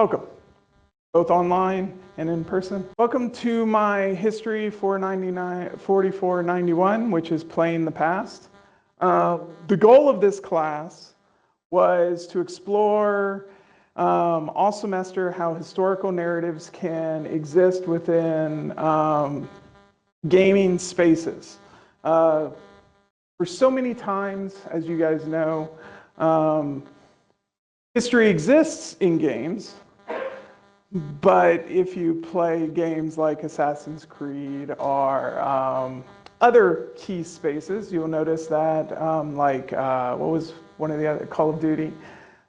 Welcome, both online and in person. Welcome to my History 4491, which is Playing the Past. The goal of this class was to explore all semester how historical narratives can exist within gaming spaces. For so many times, as you guys know, history exists in games, but if you play games like Assassin's Creed or other key spaces, you'll notice that what was one of the other, Call of Duty,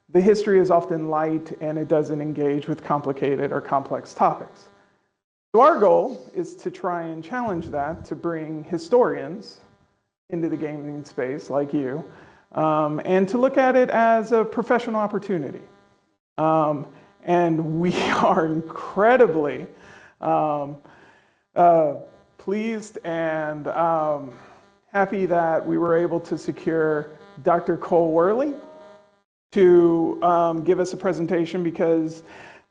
the history is often light and it doesn't engage with complicated or complex topics. So our goal is to try and challenge that, to bring historians into the gaming space like you, and to look at it as a professional opportunity. And we are incredibly pleased and happy that we were able to secure Dr. Cole Wehrle to give us a presentation, because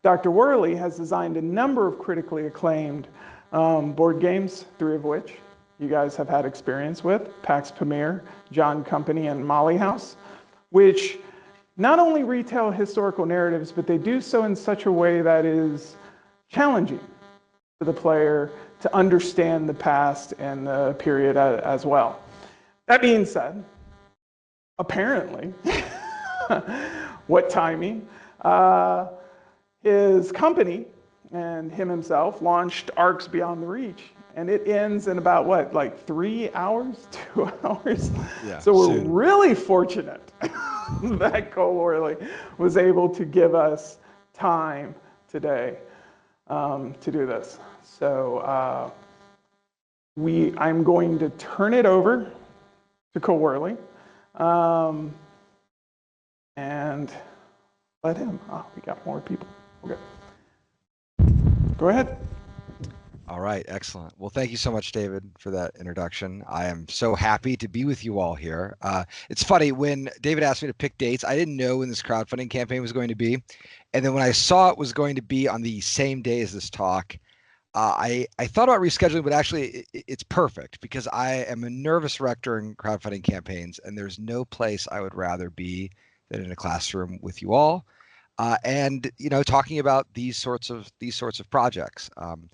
Dr. Wehrle has designed a number of critically acclaimed board games, 3 of which you guys have had experience with: Pax Pamir, John Company, and Molly House, which not only retell historical narratives, but they do so in such a way that is challenging for the player to understand the past and the period as well. That being said, apparently, what timing, his company and him himself launched Arcs Beyond the Reach, and it ends in about what, like 3 hours, 2 hours? Yeah, so we're soon. really fortunate that Cole Wehrle was able to give us time today to do this. So I'm going to turn it over to Cole Wehrle and let him. Oh, we got more people. Okay. Go ahead. All right, excellent. Well, thank you so much, David, for that introduction. I am so happy to be with you all here. It's funny, when David asked me to pick dates, I didn't know when this crowdfunding campaign was going to be. And then when I saw it was going to be on the same day as this talk, I thought about rescheduling, but actually it's perfect, because I am a nervous wreck during crowdfunding campaigns, and there's no place I would rather be than in a classroom with you all. And talking about these sorts of projects. I'm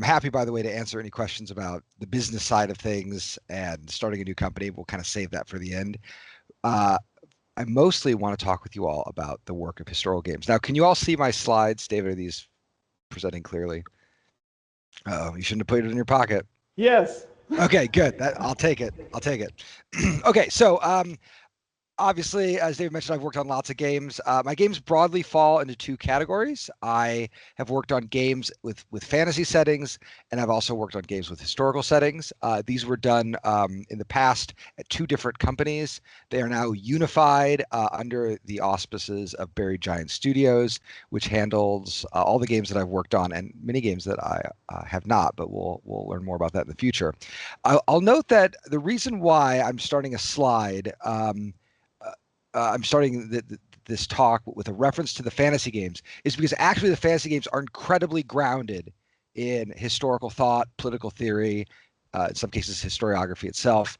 happy, by the way, to answer any questions about the business side of things and starting a new company. We'll kind of save that for the end. I mostly want to talk with you all about the work of historical games. Now, can you all see my slides, David? Are these presenting clearly? Oh, you shouldn't have put it in your pocket. Yes. Okay, good. I'll take it. Okay, so obviously, as David mentioned, I've worked on lots of games. My games broadly fall into 2 categories. I have worked on games with fantasy settings, and I've also worked on games with historical settings. These were done in the past at 2 different companies. They are now unified under the auspices of Buried Giant Studios, which handles all the games that I've worked on, and many games that I have not, but we'll learn more about that in the future. I'll note that the reason why I'm starting a slide, I'm starting this talk with a reference to the fantasy games, is because actually the fantasy games are incredibly grounded in historical thought, political theory, in some cases historiography itself,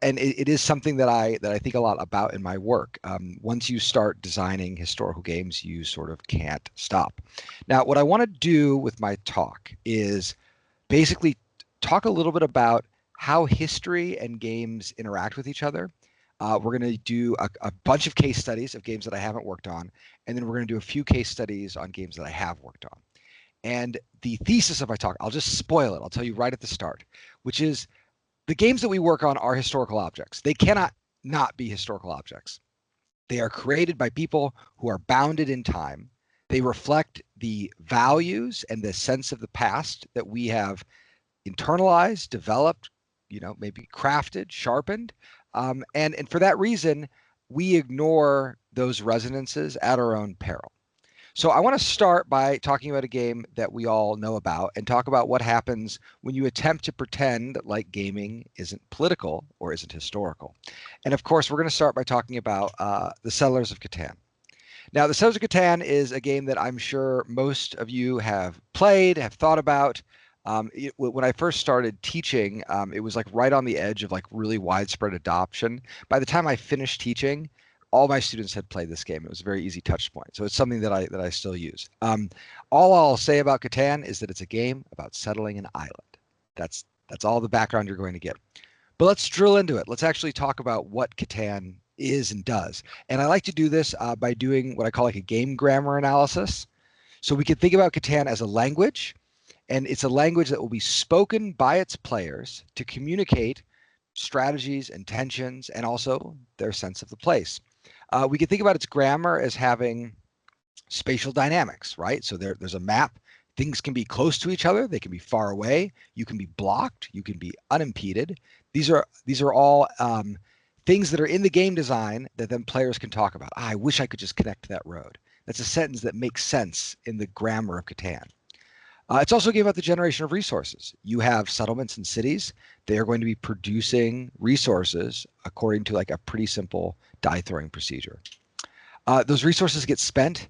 and it is something that I think a lot about in my work. Once you start designing historical games, you sort of can't stop. Now, what I want to do with my talk is basically talk a little bit about how history and games interact with each other. We're going to do a bunch of case studies of games that I haven't worked on, and then we're going to do a few case studies on games that I have worked on. And the thesis of my talk, I'll just spoil it. I'll tell you right at the start, which is the games that we work on are historical objects. They cannot not be historical objects. They are created by people who are bounded in time. They reflect the values and the sense of the past that we have internalized, developed, maybe crafted, sharpened. And for that reason, we ignore those resonances at our own peril. So I want to start by talking about a game that we all know about and talk about what happens when you attempt to pretend that like gaming isn't political or isn't historical. And of course, we're going to start by talking about the Settlers of Catan. Now, the Settlers of Catan is a game that I'm sure most of you have played, have thought about. When I first started teaching, it was like right on the edge of like really widespread adoption. By the time I finished teaching, all my students had played this game. It was a very easy touch point. So it's something that I still use. All I'll say about Catan is that it's a game about settling an island. That's all the background you're going to get. But let's drill into it. Let's actually talk about what Catan is and does. And I like to do this by doing what I call like a game grammar analysis. So we can think about Catan as a language, and it's a language that will be spoken by its players to communicate strategies, intentions, and also their sense of the place. We can think about its grammar as having spatial dynamics, right? So there's a map. Things can be close to each other. They can be far away. You can be blocked. You can be unimpeded. These are all things that are in the game design that then players can talk about. I wish I could just connect to that road. That's a sentence that makes sense in the grammar of Catan. It's also a game about the generation of resources. You have settlements and cities. They are going to be producing resources according to like a pretty simple die throwing procedure. Those resources get spent.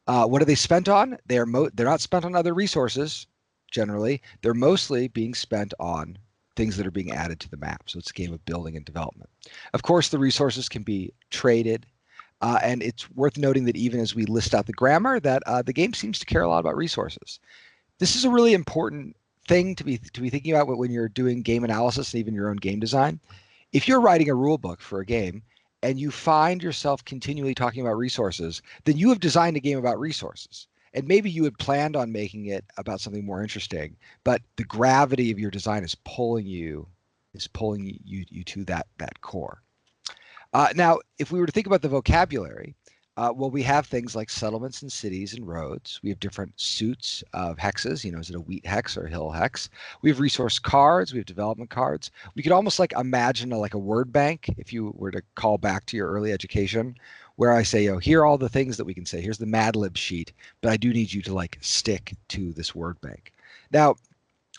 What are they spent on? They're not spent on other resources, generally. They're mostly being spent on things that are being added to the map. So it's a game of building and development. Of course, the resources can be traded. And it's worth noting that even as we list out the grammar, that the game seems to care a lot about resources. This is a really important thing to be thinking about when you're doing game analysis and even your own game design. If you're writing a rule book for a game and you find yourself continually talking about resources, then you have designed a game about resources. And maybe you had planned on making it about something more interesting, but the gravity of your design is pulling you to that core. Now, if we were to think about the vocabulary, well, we have things like settlements and cities and roads. We have different suits of hexes. Is it a wheat hex or a hill hex? We have resource cards. We have development cards. We could almost like imagine a word bank if you were to call back to your early education, where I say, here are all the things that we can say. Here's the Mad Lib sheet, but I do need you to like stick to this word bank. Now,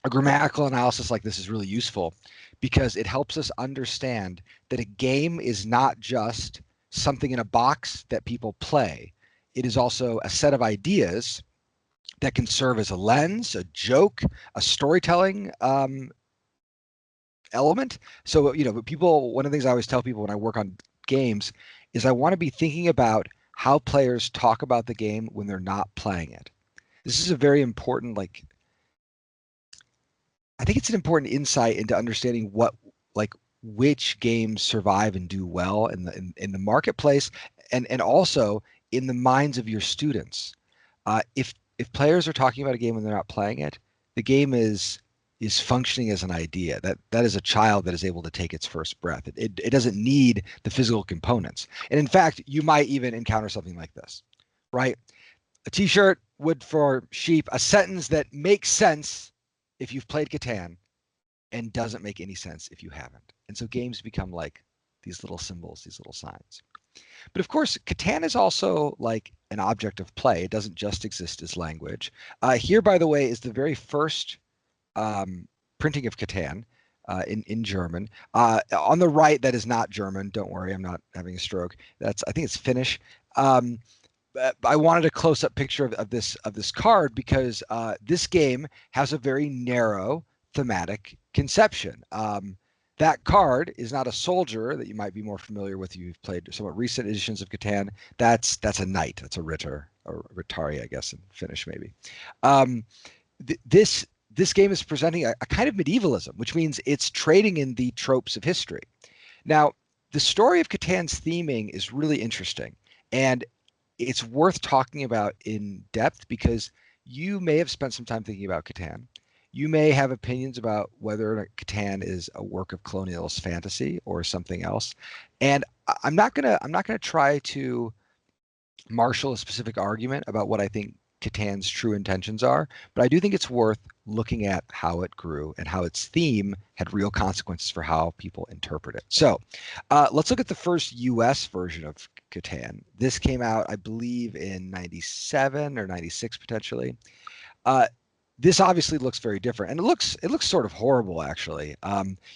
a grammatical analysis like this is really useful because it helps us understand that a game is not just something in a box that people play. It is also a set of ideas that can serve as a lens, a joke, a storytelling element. So, one of the things I always tell people when I work on games is I want to be thinking about how players talk about the game when they're not playing it. This is a very important, I think it's an important insight into understanding which games survive and do well in the marketplace, and also in the minds of your students. If players are talking about a game when they're not playing it, the game is functioning as an idea. That is a child that is able to take its first breath. It doesn't need the physical components. And in fact, you might even encounter something like this, right? A t-shirt, wood for sheep, a sentence that makes sense if you've played Catan and doesn't make any sense if you haven't. And so games become like these little symbols, these little signs. But of course, Catan is also like an object of play. It doesn't just exist as language. Here, by the way, is the very first printing of Catan in German. On the right, that is not German. Don't worry, I'm not having a stroke. I think it's Finnish. I wanted a close-up picture of this card because this game has a very narrow thematic conception. That card is not a soldier that you might be more familiar with. You've played somewhat recent editions of Catan. That's a knight. That's a ritter, or ritari, I guess, in Finnish maybe. This game is presenting a kind of medievalism, which means it's trading in the tropes of history. Now, the story of Catan's theming is really interesting, and it's worth talking about in depth because you may have spent some time thinking about Catan. You may have opinions about whether Catan is a work of colonialist fantasy or something else. And I'm not gonna try to marshal a specific argument about what I think Catan's true intentions are, but I do think it's worth looking at how it grew and how its theme had real consequences for how people interpret it. So let's look at the first US version of Catan. This came out, I believe, in 97 or 96 potentially. This obviously looks very different, and it looks sort of horrible actually.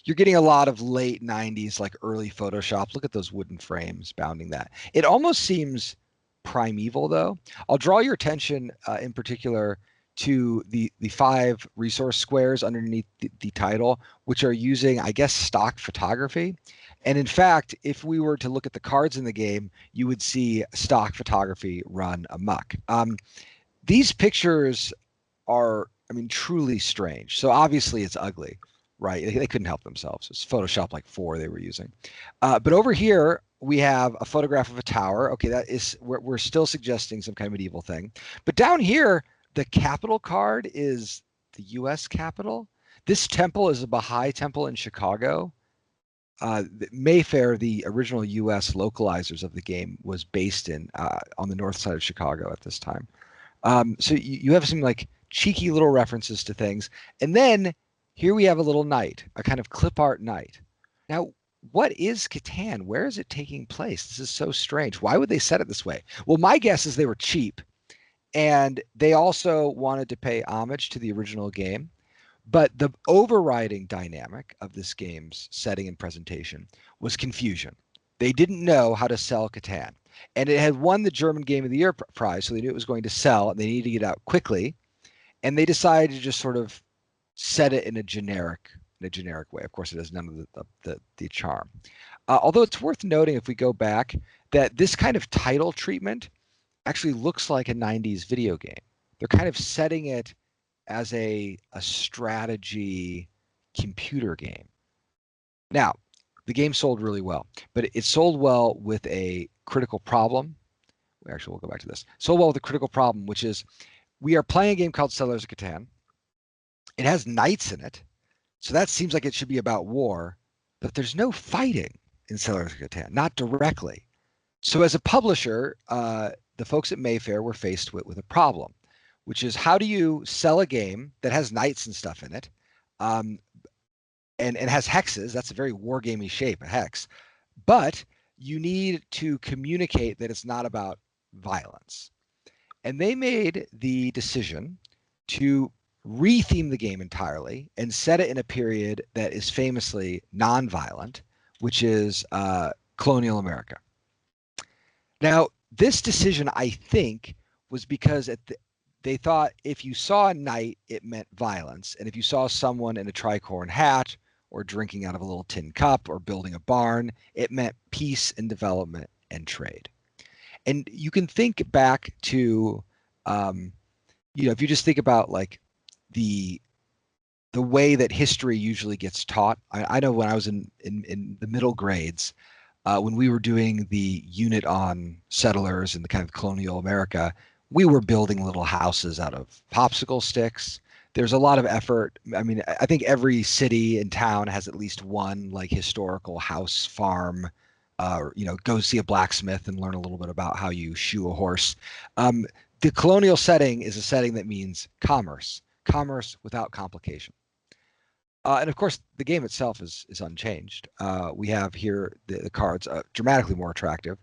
You're getting a lot of late 90s, like early Photoshop. Look at those wooden frames bounding that. It almost seems primeval, though. I'll draw your attention in particular to the 5 resource squares underneath the title, which are using, I guess, stock photography. And in fact, if we were to look at the cards in the game, you would see stock photography run amok. These pictures are, I mean, truly strange. So obviously it's ugly, right? They couldn't help themselves. It's Photoshop like 4 they were using. But over here, we have a photograph of a tower. Okay, that is, we're still suggesting some kind of medieval thing. But down here, the capital card is the U.S. Capitol. This temple is a Baha'i temple in Chicago. Mayfair, the original U.S. localizers of the game, was based in on the north side of Chicago at this time. So you have some like cheeky little references to things. And then here we have a little knight, a kind of clip art knight. Now, what is Catan? Where is it taking place? This is so strange. Why would they set it this way? Well, my guess is they were cheap, and they also wanted to pay homage to the original game. But the overriding dynamic of this game's setting and presentation was confusion. They didn't know how to sell Catan. And it had won the German Game of the Year prize, so they knew it was going to sell, and they needed to get out quickly. And they decided to just sort of set it in a generic way. Of course, it has none of the charm. Although it's worth noting, if we go back, that this kind of title treatment actually looks like a 90s video game. They're kind of setting it as a strategy computer game. Now, the game sold really well, but it sold well with a critical problem. We'll go back to this. Sold well with a critical problem, which is we are playing a game called Settlers of Catan. It has knights in it, so that seems like it should be about war, but there's no fighting in Settlers of Catan, not directly. So as a publisher, the folks at Mayfair were faced with a problem, which is how do you sell a game that has knights and stuff in it, and has hexes? That's a very wargamey shape, a hex. But you need to communicate that it's not about violence. And they made the decision to retheme the game entirely and set it in a period that is famously nonviolent, which is colonial America. Now, this decision, I think, was because they thought if you saw a knight, it meant violence. And if you saw someone in a tricorn hat or drinking out of a little tin cup or building a barn, it meant peace and development and trade. And you can think back to, if you just think about like the way that history usually gets taught. I know when I was in the middle grades, when we were doing the unit on settlers and the kind of colonial America, we were building little houses out of popsicle sticks. There's a lot of effort. I mean, I think every city and town has at least one like historical house farm. Go see a blacksmith and learn a little bit about how you shoe a horse. The colonial setting is a setting that means commerce without complication. And of course, the game itself is unchanged. We have here the cards dramatically more attractive,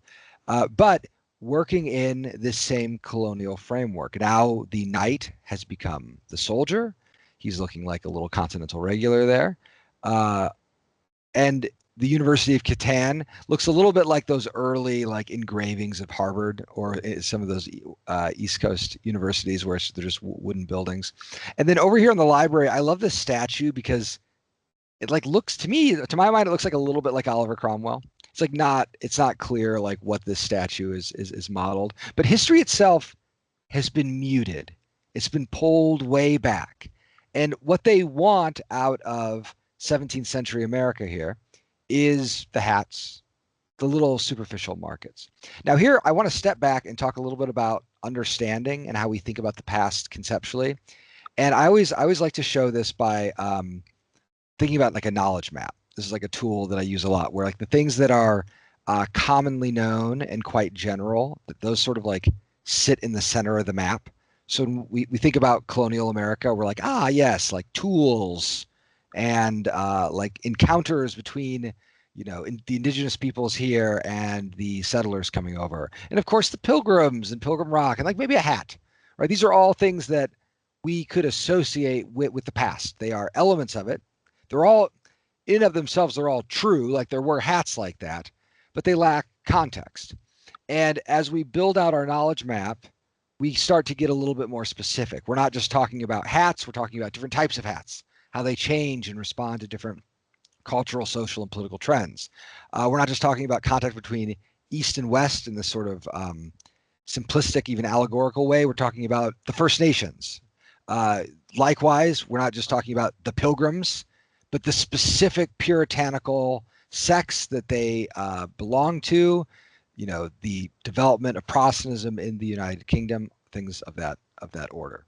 but working in this same colonial framework. Now the knight has become the soldier. He's looking like a little continental regular there. And the University of Catan looks a little bit like those early like engravings of Harvard or some of those East Coast universities where they're just wooden buildings. And then over here in the library, I love this statue because it like looks to me, to my mind, it looks like a little bit like Oliver Cromwell. It's like it's not clear like what this statue is modeled, but history itself has been muted. It's been pulled way back. And what they want out of 17th century America here is the hats, the little superficial markets. Now here, I want to step back and talk a little bit about understanding and how we think about the past conceptually. And I always like to show this by thinking about like a knowledge map. This is like a tool that I use a lot where like the things that are commonly known and quite general, that those sort of like sit in the center of the map. So when we think about colonial America, we're like, yes, like tools and like encounters between, the indigenous peoples here and the settlers coming over. And of course the Pilgrims and Pilgrim Rock and like maybe a hat, right? These are all things that we could associate with the past. They are elements of it. They're all in of themselves, they're all true. Like there were hats like that, but they lack context. And as we build out our knowledge map, we start to get a little bit more specific. We're not just talking about hats, we're talking about different types of hats, how they change and respond to different cultural, social, and political trends. We're not just talking about contact between East and West in this sort of simplistic, even allegorical way. We're talking about the First Nations. Likewise, we're not just talking about the Pilgrims, but the specific puritanical sects that they belong to, the development of Protestantism in the United Kingdom, things of that order.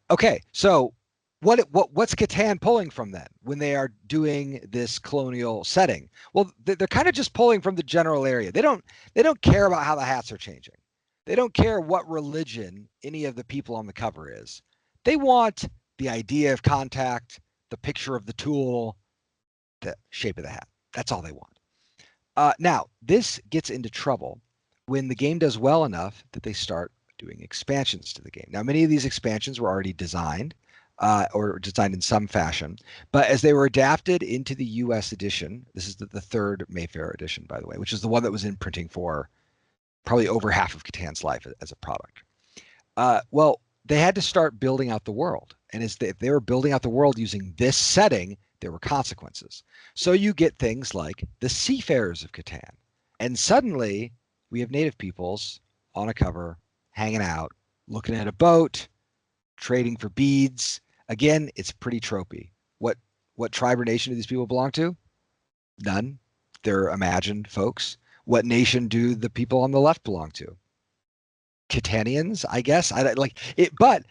Okay, so what's Catan pulling from then when they are doing this colonial setting? Well, they're kind of just pulling from the general area. They don't care about how the hats are changing. They don't care what religion any of the people on the cover is. They want the idea of contact, the picture of the tool, the shape of the hat. That's all they want. Now, this gets into trouble when the game does well enough that they start doing expansions to the game. Now, many of these expansions were already designed or designed in some fashion, but as they were adapted into the US edition, this is the third Mayfair edition, by the way, which is the one that was in printing for probably over half of Catan's life as a product. Well, they had to start building out the world. And if they were building out the world using this setting, there were consequences. So you get things like the Seafarers of Catan. And suddenly we have native peoples on a cover, hanging out, looking at a boat, trading for beads. Again, it's pretty tropey. What tribe or nation do these people belong to? None. They're imagined folks. What nation do the people on the left belong to? Catanians, I guess. I like it, but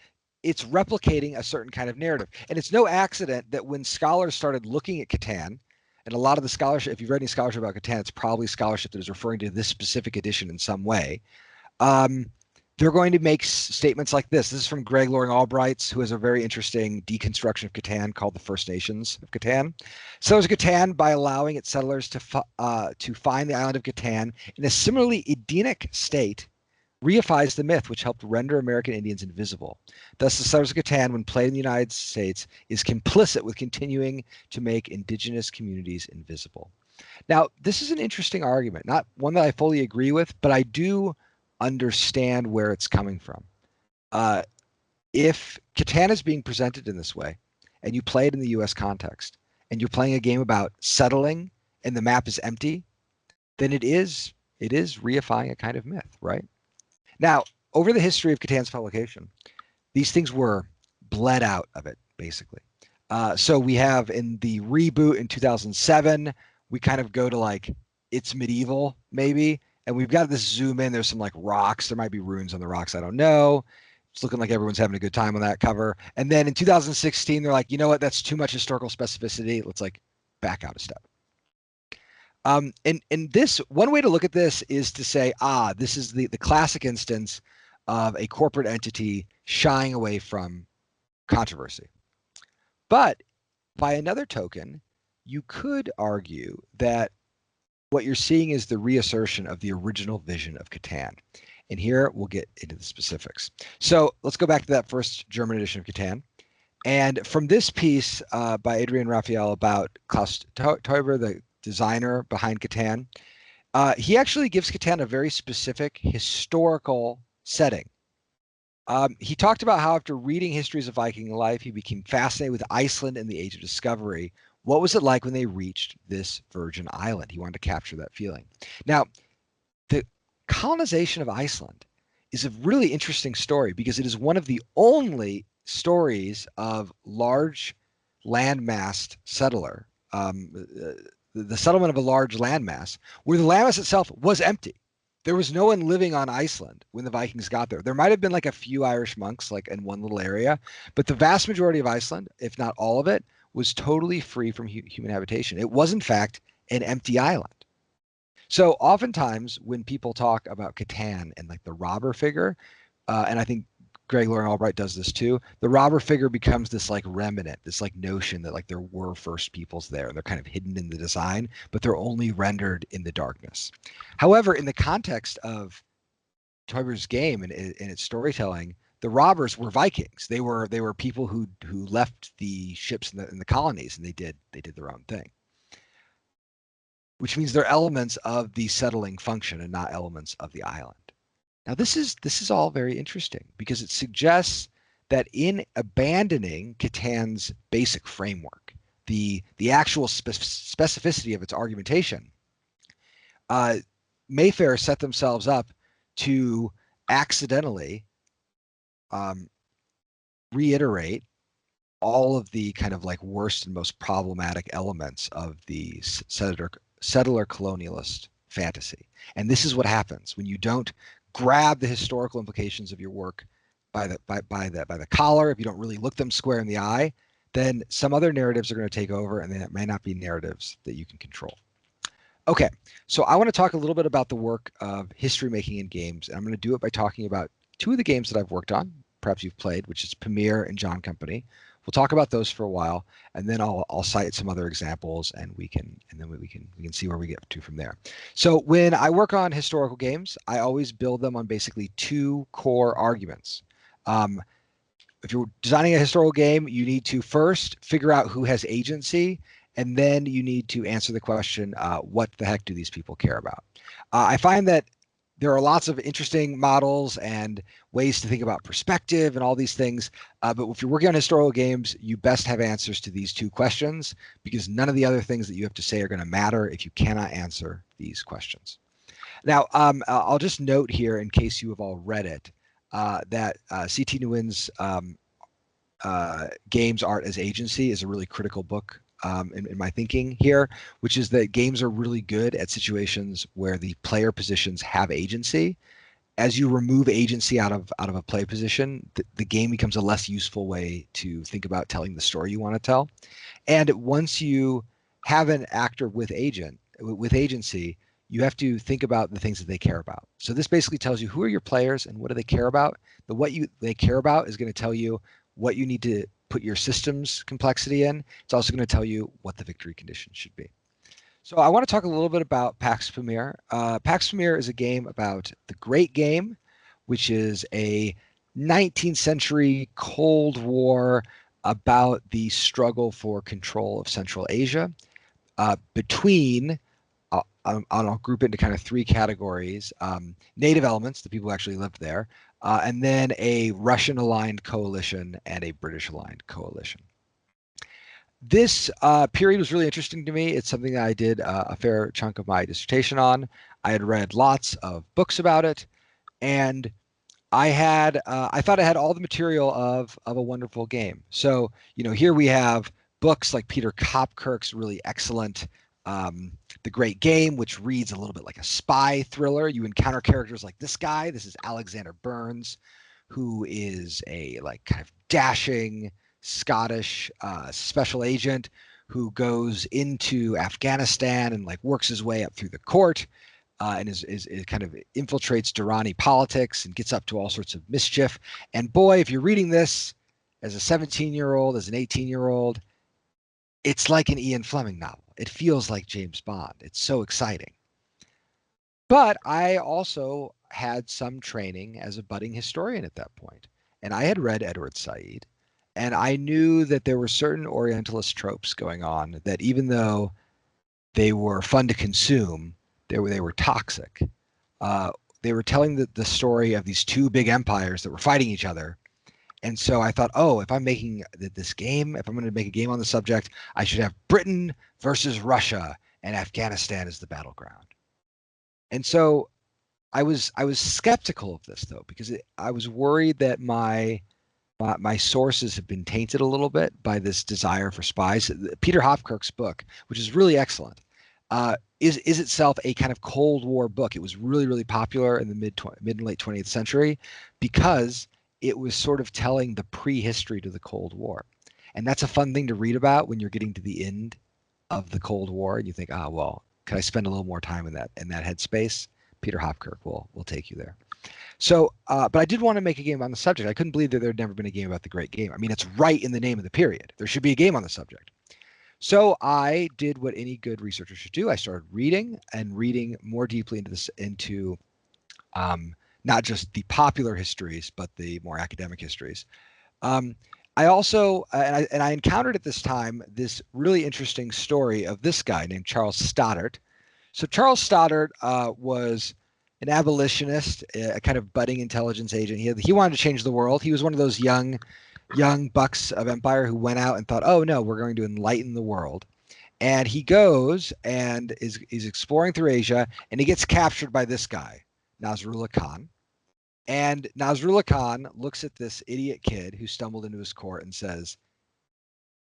it's replicating a certain kind of narrative. And it's no accident that when scholars started looking at Catan, and a lot of the scholarship, if you've read any scholarship about Catan, it's probably scholarship that is referring to this specific edition in some way. They're going to make statements like this. This is from Greg Loring Albright's, who has a very interesting deconstruction of Catan called The First Nations of Catan. Settlers of Catan, by allowing its settlers to find the island of Catan in a similarly Edenic state, reifies the myth which helped render American Indians invisible. Thus, the settlers of Catan, when played in the United States, is complicit with continuing to make indigenous communities invisible. Now, this is an interesting argument, not one that I fully agree with, but I do understand where it's coming from. If Catan is being presented in this way, and you play it in the US context, and you're playing a game about settling and the map is empty, then it is reifying a kind of myth, right? Now, over the history of Catan's publication, these things were bled out of it, basically. So we have in the reboot in 2007, we kind of go to like, it's medieval, maybe. And we've got this zoom in. There's some like rocks. There might be runes on the rocks. I don't know. It's looking like everyone's having a good time on that cover. And then in 2016, they're like, you know what? That's too much historical specificity. Let's like back out a step. And this, one way to look at this is to say, this is the classic instance of a corporate entity shying away from controversy. But by another token, you could argue that what you're seeing is the reassertion of the original vision of Catan. And here we'll get into the specifics. So let's go back to that first German edition of Catan. And from this piece by Adrian Raphael about Klaus Teuber, the designer behind Catan, he actually gives Catan a very specific historical setting. He talked about how after reading Histories of Viking life, he became fascinated with Iceland and the Age of Discovery. What was it like when they reached this virgin island? He wanted to capture that feeling. Now, the colonization of Iceland is a really interesting story because it is one of the only stories of large landmassed settler, the settlement of a large landmass, where the landmass itself was empty. There was no one living on Iceland when the Vikings got there. There might have been like a few Irish monks like in one little area, but the vast majority of Iceland, if not all of it, was totally free from human habitation. It was, in fact, an empty island. So oftentimes when people talk about Catan and like the robber figure, and I think Greg Loring Albright does this too, the robber figure becomes this like remnant, this like notion that like there were first peoples there. They're kind of hidden in the design, but they're only rendered in the darkness. However, in the context of Teuber's game and its storytelling, the robbers were Vikings. They were people who left the ships in the colonies, and they did their own thing. which means they're elements of the settling function and not elements of the island. Now, this is all very interesting because it suggests that in abandoning Catan's basic framework, the actual specificity of its argumentation, Mayfair set themselves up to accidentally reiterate all of the kind of like worst and most problematic elements of the settler colonialist fantasy. And this is what happens when you don't grab the historical implications of your work by the collar. If you don't really look them square in the eye, then some other narratives are going to take over, and they may not be narratives that you can control. Okay, so I want to talk a little bit about the work of history making in games, and I'm going to do it by talking about two of the games that I've worked on, perhaps you've played, which is Pamir and John Company. We'll talk about those for a while, and then I'll cite some other examples, and we can see where we get to from there. So when I work on historical games, I always build them on basically two core arguments. If you're designing a historical game, you need to first figure out who has agency, and then you need to answer the question, what the heck do these people care about? I find that there are lots of interesting models and ways to think about perspective and all these things. But if you're working on historical games, you best have answers to these two questions, because none of the other things that you have to say are going to matter if you cannot answer these questions. Now, I'll just note here, in case you have all read it, that C.T. Nguyen's Games, Art as Agency is a really critical book in my thinking here, which is that games are really good at situations where the player positions have agency. As you remove agency out of a play position, the game becomes a less useful way to think about telling the story you want to tell. And once you have an actor with agency, you have to think about the things that they care about. So this basically tells you who are your players and what do they care about. But what they care about is going to tell you what you need to put your system's complexity in. It's also going to tell you what the victory conditions should be. So I want to talk a little bit about Pax Pamir. Pax Pamir is a game about the Great Game, which is a 19th century Cold War about the struggle for control of Central Asia between, I'll group it into kind of three categories: native elements, the people who actually lived there, and then a Russian-aligned coalition and a British-aligned coalition. This period was really interesting to me. It's something that I did a fair chunk of my dissertation on. I had read lots of books about it, and I thought it had all the material of a wonderful game. So, here we have books like Peter Kopkirk's really excellent The Great Game, which reads a little bit like a spy thriller. You encounter characters like this guy. This is Alexander Burns, who is a kind of dashing Scottish special agent who goes into Afghanistan and works his way up through the court. And is kind of infiltrates Durrani politics and gets up to all sorts of mischief. And boy, if you're reading this as a 17-year-old, as an 18-year-old, it's like an Ian Fleming novel. It feels like James Bond. It's so exciting. But I also had some training as a budding historian at that point. And I had read Edward Said, and I knew that there were certain Orientalist tropes going on that, even though they were fun to consume, they were toxic. They were telling the story of these two big empires that were fighting each other. And so I thought, if I'm making this game, if I'm going to make a game on the subject, I should have Britain versus Russia and Afghanistan as the battleground. And so I was skeptical of this, though, because I was worried that my sources have been tainted a little bit by this desire for spies. Peter Hopkirk's book, which is really excellent, is itself a kind of Cold War book. It was really, really popular in the mid and late 20th century because it was sort of telling the prehistory to the Cold War. And that's a fun thing to read about when you're getting to the end of the Cold War and you think, can I spend a little more time in that headspace? Peter Hopkirk will take you there. So, but I did want to make a game on the subject. I couldn't believe that there had never been a game about the Great Game. I mean, it's right in the name of the period. There should be a game on the subject. So I did what any good researcher should do. I started reading more deeply into not just the popular histories, but the more academic histories. I also, I encountered at this time this really interesting story of this guy named Charles Stoddart, So Charles Stoddard was an abolitionist, a kind of budding intelligence agent. He wanted to change the world. He was one of those young bucks of Empire who went out and thought, oh no, we're going to enlighten the world. And he goes and is exploring through Asia, and he gets captured by this guy, Nasrullah Khan. And Nasrullah Khan looks at this idiot kid who stumbled into his court and says,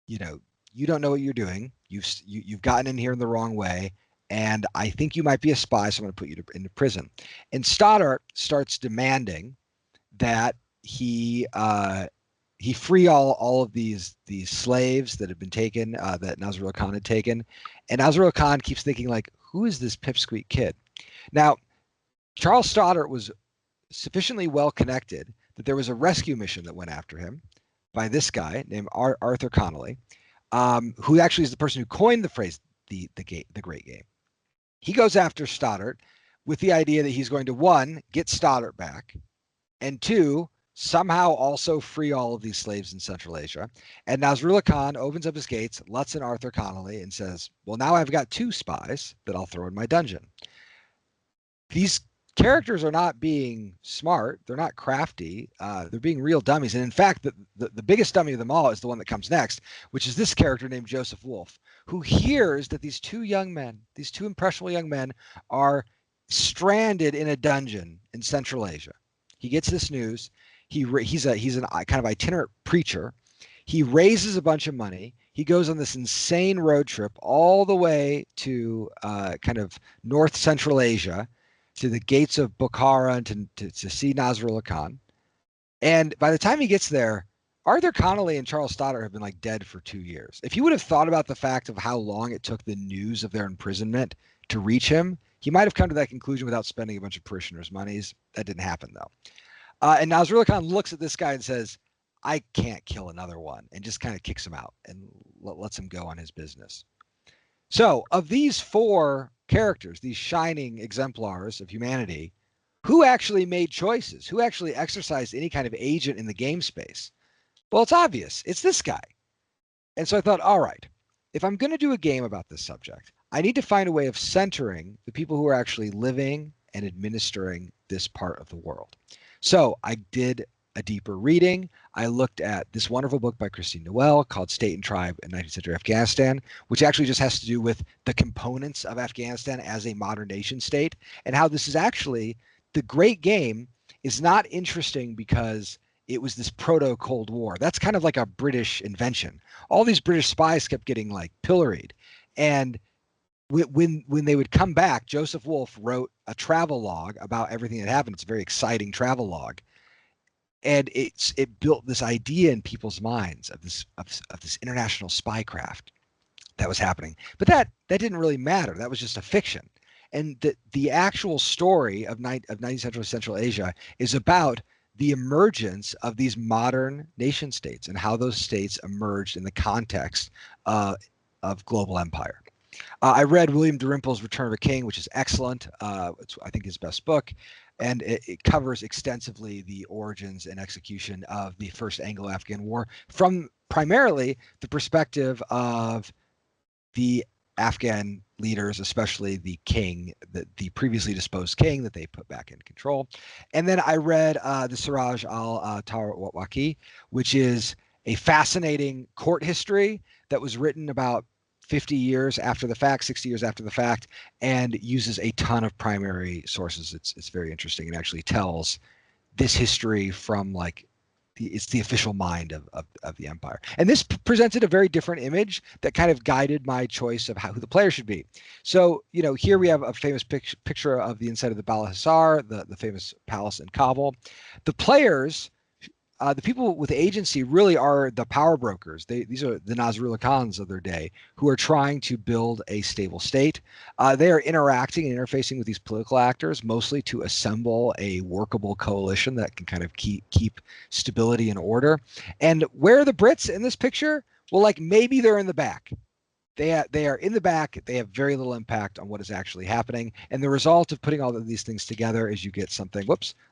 you don't know what you're doing. You've gotten in here in the wrong way, and I think you might be a spy, so I'm going to put you into prison. And Stoddart starts demanding that he free all of these slaves that had been taken, that Nasrullah Khan had taken. And Nasrullah Khan keeps thinking, like, who is this pipsqueak kid? Now, Charles Stoddart was sufficiently well connected that there was a rescue mission that went after him by this guy named Arthur Connolly, who actually is the person who coined the phrase the Great Game. He goes after Stoddart with the idea that he's going to, one, get Stoddart back, and two, somehow also free all of these slaves in Central Asia. And Nasrullah Khan opens up his gates, lets in Arthur Connolly, and says, well, now I've got two spies that I'll throw in my dungeon. These characters are not being smart. They're not crafty. They're being real dummies. And in fact, the biggest dummy of them all is the one that comes next, which is this character named Joseph Wolf, who hears that these two impressionable young men, are stranded in a dungeon in Central Asia. He gets this news. He's an kind of itinerant preacher. He raises a bunch of money. He goes on this insane road trip all the way to kind of North Central Asia, to the gates of Bukhara, to see Nasrullah Khan. And by the time he gets there, Arthur Connolly and Charles Stoddart have been like dead for 2 years. If he would have thought about the fact of how long it took the news of their imprisonment to reach him, he might have come to that conclusion without spending a bunch of parishioners' monies. That didn't happen, though. And Nasrullah Khan looks at this guy and says, I can't kill another one, and just kind of kicks him out and lets him go on his business. So of these four characters, these shining exemplars of humanity, who actually made choices? Who actually exercised any kind of agent in the game space? Well, it's obvious. It's this guy. And so I thought, all right, if I'm going to do a game about this subject, I need to find a way of centering the people who are actually living and administering this part of the world. So I did a deeper reading. I looked at this wonderful book by Christine Noel called State and Tribe in 19th Century Afghanistan, which actually just has to do with the components of Afghanistan as a modern nation state, and how this is actually, the Great Game is not interesting because it was this proto-Cold War. That's kind of like a British invention. All these British spies kept getting like pilloried. And when they would come back, Joseph Wolf wrote a travel log about everything that happened. It's a very exciting travel log. And it built this idea in people's minds of this international spycraft that was happening. But that didn't really matter. That was just a fiction. And the actual story of 19th Central Asia is about the emergence of these modern nation states and how those states emerged in the context of global empire. I read William Dalrymple's Return of a King, which is excellent. It's, I think, his best book. And it covers extensively the origins and execution of the First Anglo-Afghan War from primarily the perspective of the Afghan leaders, especially the king, the previously disposed king that they put back in control. And then I read the Siraj al-Tawaki, which is a fascinating court history that was written about 50 years after the fact, 60 years after the fact, and uses a ton of primary sources. It's very interesting and actually tells this history from like it's the official mind of the empire. And this presented a very different image that kind of guided my choice of who the player should be. So, here we have a famous picture of the inside of the Bala Hissar, the famous palace in Kabul. The players, the people with agency really are the power brokers. These are the Nasrullah Khans of their day who are trying to build a stable state. They are interacting and interfacing with these political actors, mostly to assemble a workable coalition that can kind of keep stability and order. And where are the Brits in this picture? Well, like maybe they're in the back. They are in the back. They have very little impact on what is actually happening. And the result of putting all of these things together is you get something,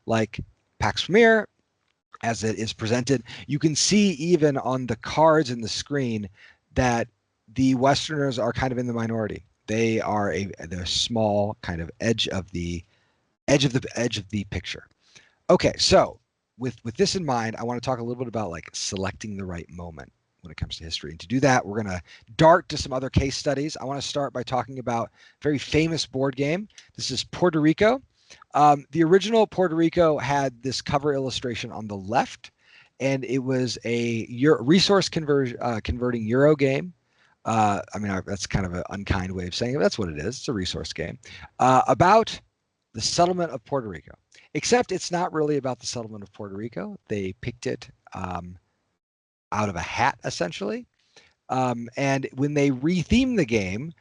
like Pax Pamir, as it is presented. You can see even on the cards in the screen that the Westerners are kind of in the minority. They are they're small kind of edge of the picture. Okay, so with this in mind, I want to talk a little bit about like selecting the right moment when it comes to history. And to do that, we're going to dart to some other case studies. I want to start by talking about a very famous board game. This is Puerto Rico. The original Puerto Rico had this cover illustration on the left, and it was a resource converting Euro game. I mean, that's kind of an unkind way of saying it. That's what it is. It's a resource game about the settlement of Puerto Rico. Except it's not really about the settlement of Puerto Rico. They picked it out of a hat, essentially. And when they rethemed the game,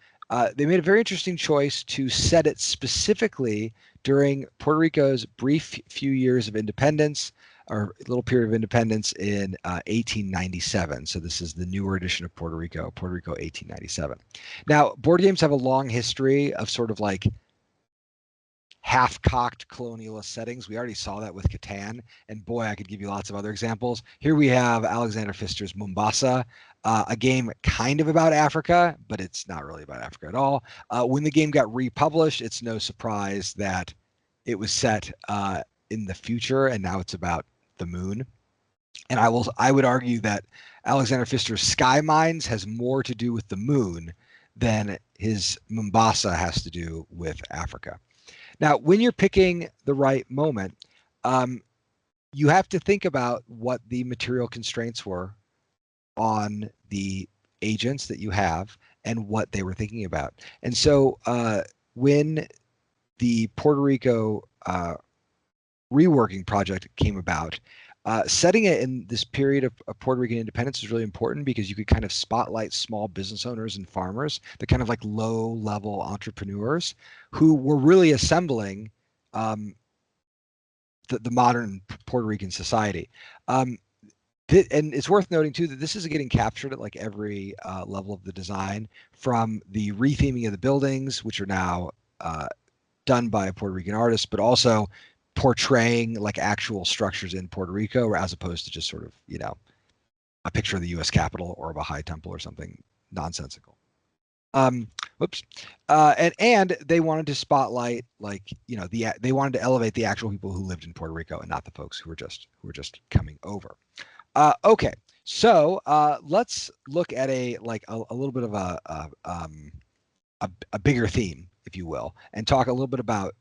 they made a very interesting choice to set it specifically during Puerto Rico's brief few years of independence, or little period of independence in 1897. So this is the newer edition of Puerto Rico 1897. Now, board games have a long history of sort of like half-cocked colonialist settings. We already saw that with Catan, and boy, I could give you lots of other examples. Here we have Alexander Pfister's Mombasa, a game kind of about Africa, but it's not really about Africa at all. When the game got republished, it's no surprise that it was set in the future, and now it's about the moon. And I would argue that Alexander Pfister's Skymines has more to do with the moon than his Mombasa has to do with Africa. Now, when you're picking the right moment, you have to think about what the material constraints were on the agents that you have and what they were thinking about. And so when the Puerto Rico reworking project came about, setting it in this period of Puerto Rican independence is really important because you could kind of spotlight small business owners and farmers, the kind of like low-level entrepreneurs who were really assembling the modern Puerto Rican society. And it's worth noting too that this is getting captured at like every level of the design, from the retheming of the buildings, which are now done by a Puerto Rican artist, but also portraying like actual structures in Puerto Rico, as opposed to just sort of, you know, a picture of the U.S. Capitol or of a high temple or something nonsensical. Whoops. And they wanted to spotlight, like, you know, they wanted to elevate the actual people who lived in Puerto Rico and not the folks who were just coming over. Okay, so let's look at a little bit of a bigger theme, if you will, and talk a little bit about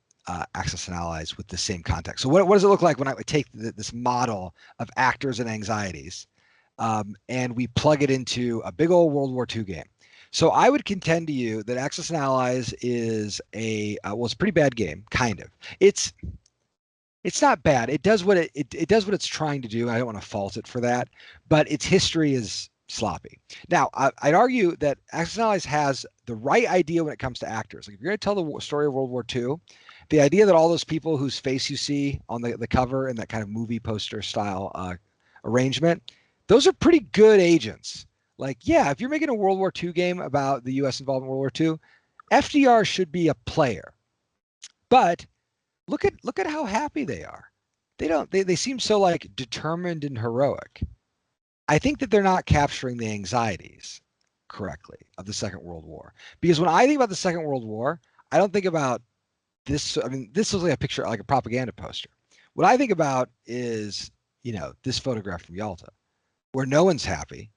Axis and Allies with the same context. So what does it look like when I take this model of actors and anxieties and we plug it into a big old World War II game? So I would contend to you that Axis and Allies is it's a pretty bad game, kind of. It's not bad. It does what it does what it's trying to do. I don't want to fault it for that, but its history is sloppy. Now, I'd argue that Axis and Allies has the right idea when it comes to actors. Like, if you're going to tell the story of World War II, the idea that all those people whose face you see on the cover in that kind of movie poster style arrangement, those are pretty good agents. Like, yeah, if you're making a World War II game about the U.S. involvement in World War II, FDR should be a player. But look at how happy they are. They seem so like determined and heroic. I think that they're not capturing the anxieties correctly of the Second World War. Because when I think about the Second World War, I don't think about this. I mean, this was like a picture, like a propaganda poster. What I think about is, you know, this photograph from Yalta, where no one's happy.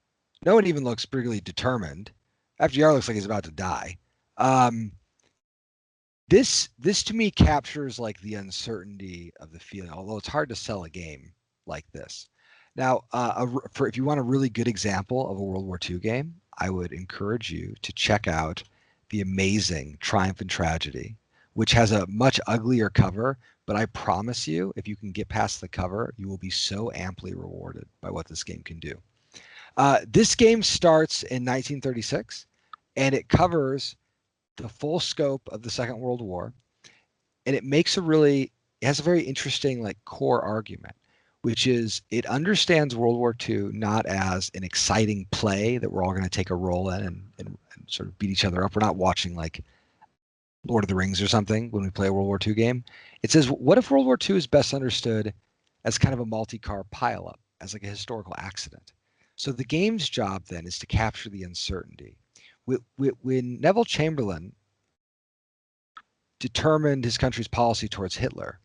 No one even looks particularly determined. FDR looks like he's about to die. This to me captures like the uncertainty of the feeling, although it's hard to sell a game like this. Now, if you want a really good example of a World War II game, I would encourage you to check out the amazing Triumph and Tragedy, which has a much uglier cover, but I promise you, if you can get past the cover, you will be so amply rewarded by what this game can do. This game starts in 1936, and it covers the full scope of the Second World War, and it has a very interesting like core argument, which is it understands World War II not as an exciting play that we're all going to take a role in and sort of beat each other up. We're not watching like Lord of the Rings or something when we play a World War II game. It says, what if World War II is best understood as kind of a multi-car pileup, as like a historical accident? So the game's job then is to capture the uncertainty. When Neville Chamberlain determined his country's policy towards Hitler.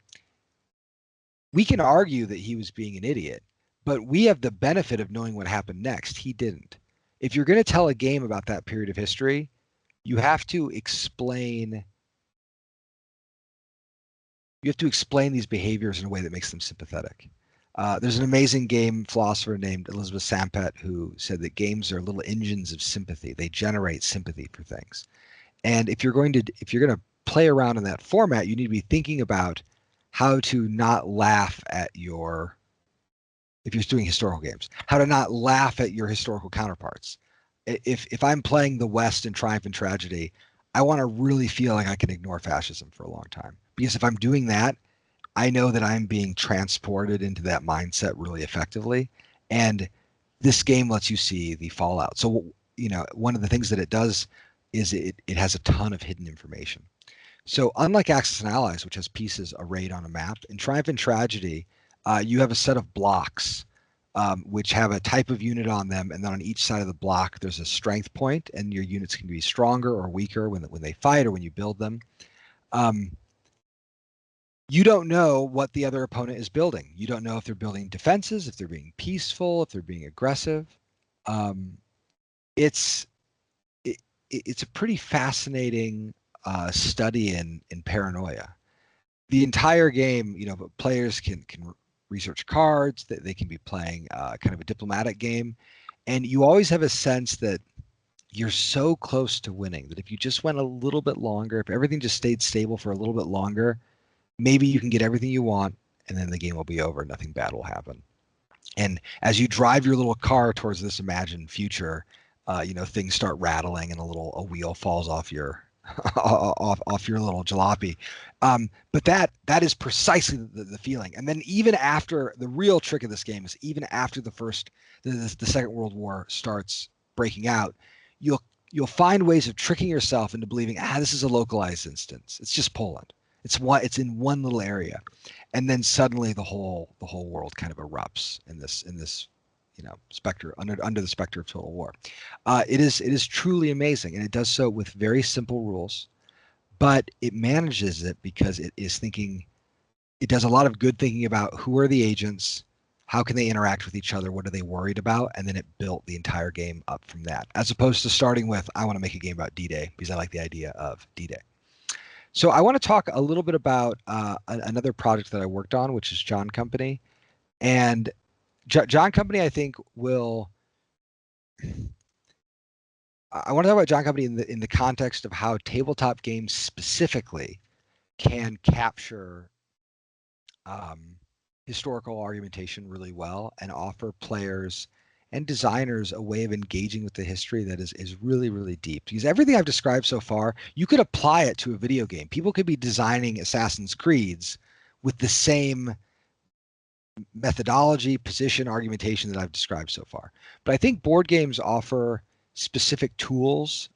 We can argue that he was being an idiot, but we have the benefit of knowing what happened next. He didn't. If you're going to tell a game about that period of history, you have to explain these behaviors in a way that makes them sympathetic. There's an amazing game philosopher named Elizabeth Sampet who said that games are little engines of sympathy. They generate sympathy for things. And if you're going to play around in that format, you need to be thinking about how to not laugh at if you're doing historical games, how to not laugh at your historical counterparts. If I'm playing the West in Triumph and Tragedy, I want to really feel like I can ignore fascism for a long time. Because if I'm doing that, I know that I'm being transported into that mindset really effectively. And this game lets you see the fallout. So, one of the things that it does is it has a ton of hidden information. So unlike Axis and Allies, which has pieces arrayed on a map, in Triumph and Tragedy, you have a set of blocks which have a type of unit on them, and then on each side of the block, there's a strength point, and your units can be stronger or weaker when they fight or when you build them. You don't know what the other opponent is building. You don't know if they're building defenses, if they're being peaceful, if they're being aggressive. It's a pretty fascinating study in paranoia. The entire game, players can research cards, that they can be playing kind of a diplomatic game, and you always have a sense that you're so close to winning that if you just went a little bit longer, if everything just stayed stable for a little bit longer, maybe you can get everything you want, and then the game will be over. Nothing bad will happen. And as you drive your little car towards this imagined future, things start rattling and a wheel falls off your off your little jalopy. But that is precisely the feeling. And then even after, the real trick of this game is even after the Second World War starts breaking out, you'll find ways of tricking yourself into believing, this is a localized instance. It's just Poland. It's in one little area, and then suddenly the whole world kind of erupts in this specter under the specter of total war. It is truly amazing, and it does so with very simple rules, but it manages it because it does a lot of good thinking about who are the agents, how can they interact with each other, what are they worried about, and then it built the entire game up from that, as opposed to starting with, I want to make a game about D-Day because I like the idea of D-Day. So I want to talk a little bit about another project that I worked on, which is John Company. And John Company, I think, I want to talk about John Company in the context of how tabletop games specifically can capture historical argumentation really well and offer players and designers a way of engaging with the history that is really, really deep. Because everything I've described so far, you could apply it to a video game. People could be designing Assassin's Creeds with the same methodology, position, argumentation that I've described so far. But I think board games offer specific tools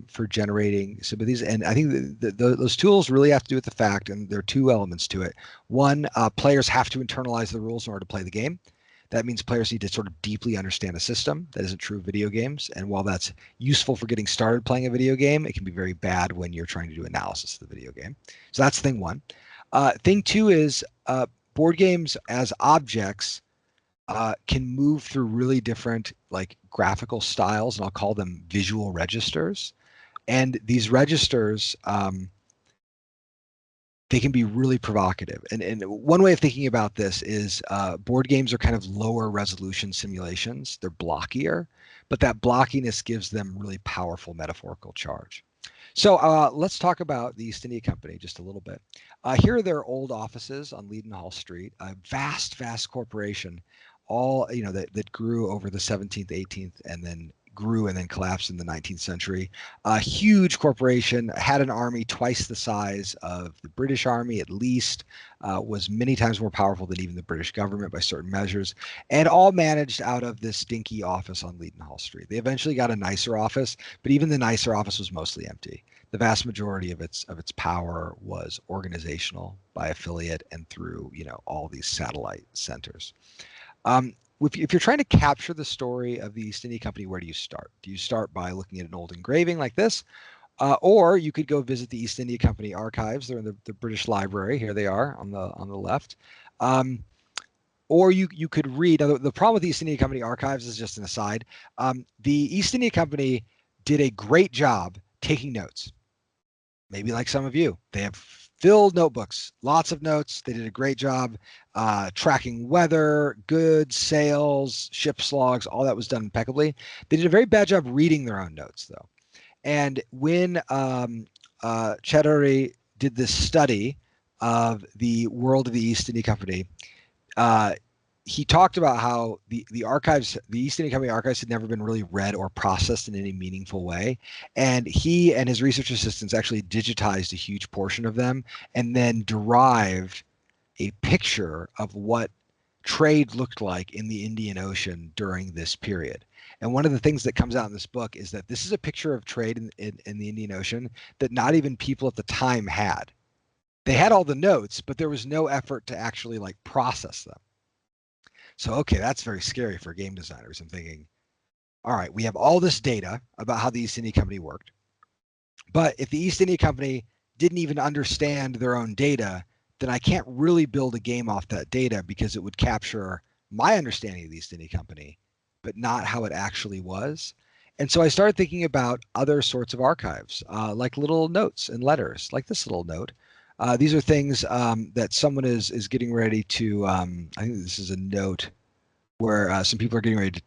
for generating sympathies. And I think those tools really have to do with the fact, and there are two elements to it. One, players have to internalize the rules in order to play the game. That means players need to sort of deeply understand a system. That isn't true of video games. And while that's useful for getting started playing a video game, it can be very bad when you're trying to do analysis of the video game. So that's thing one. Thing two is board games as objects can move through really different graphical styles, and I'll call them visual registers. And these registers, they can be really provocative. And one way of thinking about this is board games are kind of lower resolution simulations. They're blockier, but that blockiness gives them really powerful metaphorical charge. So let's talk about the East India Company just a little bit. Here are their old offices on Leadenhall Street, a vast, vast corporation, all that grew over the 17th, 18th, and then grew and then collapsed in the 19th century. A huge corporation, had an army twice the size of the British Army at least, was many times more powerful than even the British government by certain measures, and all managed out of this dinky office on Leadenhall Street. They eventually got a nicer office, but even the nicer office was mostly empty. The vast majority of its power was organizational by affiliate and through all these satellite centers. If you're trying to capture the story of the East India Company, where do you start? Do you start by looking at an old engraving like this? Or you could go visit the East India Company archives. They're in the British Library. Here they are on the left. Or you could read. Now, the problem with the East India Company archives is just an aside. The East India Company did a great job taking notes. Maybe like some of you, they have filled notebooks, lots of notes. They did a great job tracking weather, goods, sales, ship logs. All that was done impeccably. They did a very bad job reading their own notes, though. And when Chattery did this study of the world of the East India Company, he talked about how the archives, the East India Company archives, had never been really read or processed in any meaningful way. And he and his research assistants actually digitized a huge portion of them and then derived a picture of what trade looked like in the Indian Ocean during this period. And one of the things that comes out in this book is that this is a picture of trade in the Indian Ocean that not even people at the time had. They had all the notes, but there was no effort to actually like process them. So, okay, that's very scary for game designers. I'm thinking, all right, we have all this data about how the East India Company worked. But if the East India Company didn't even understand their own data, then I can't really build a game off that data because it would capture my understanding of the East India Company, but not how it actually was. And so I started thinking about other sorts of archives, like little notes and letters, like this little note. These are things that someone is getting ready to, I think this is a note where some people are getting ready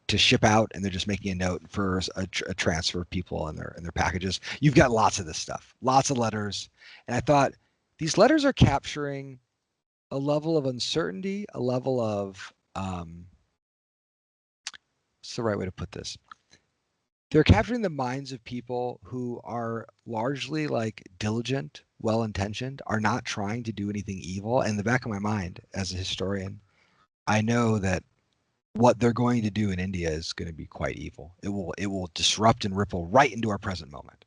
to ship out, and they're just making a note for a transfer of people and their packages. You've got lots of this stuff, lots of letters. And I thought these letters are capturing a level of uncertainty, a level of, what's the right way to put this? They're capturing the minds of people who are largely like diligent, well-intentioned, are not trying to do anything evil. And in the back of my mind, as a historian, I know that what they're going to do in India is going to be quite evil. It will disrupt and ripple right into our present moment.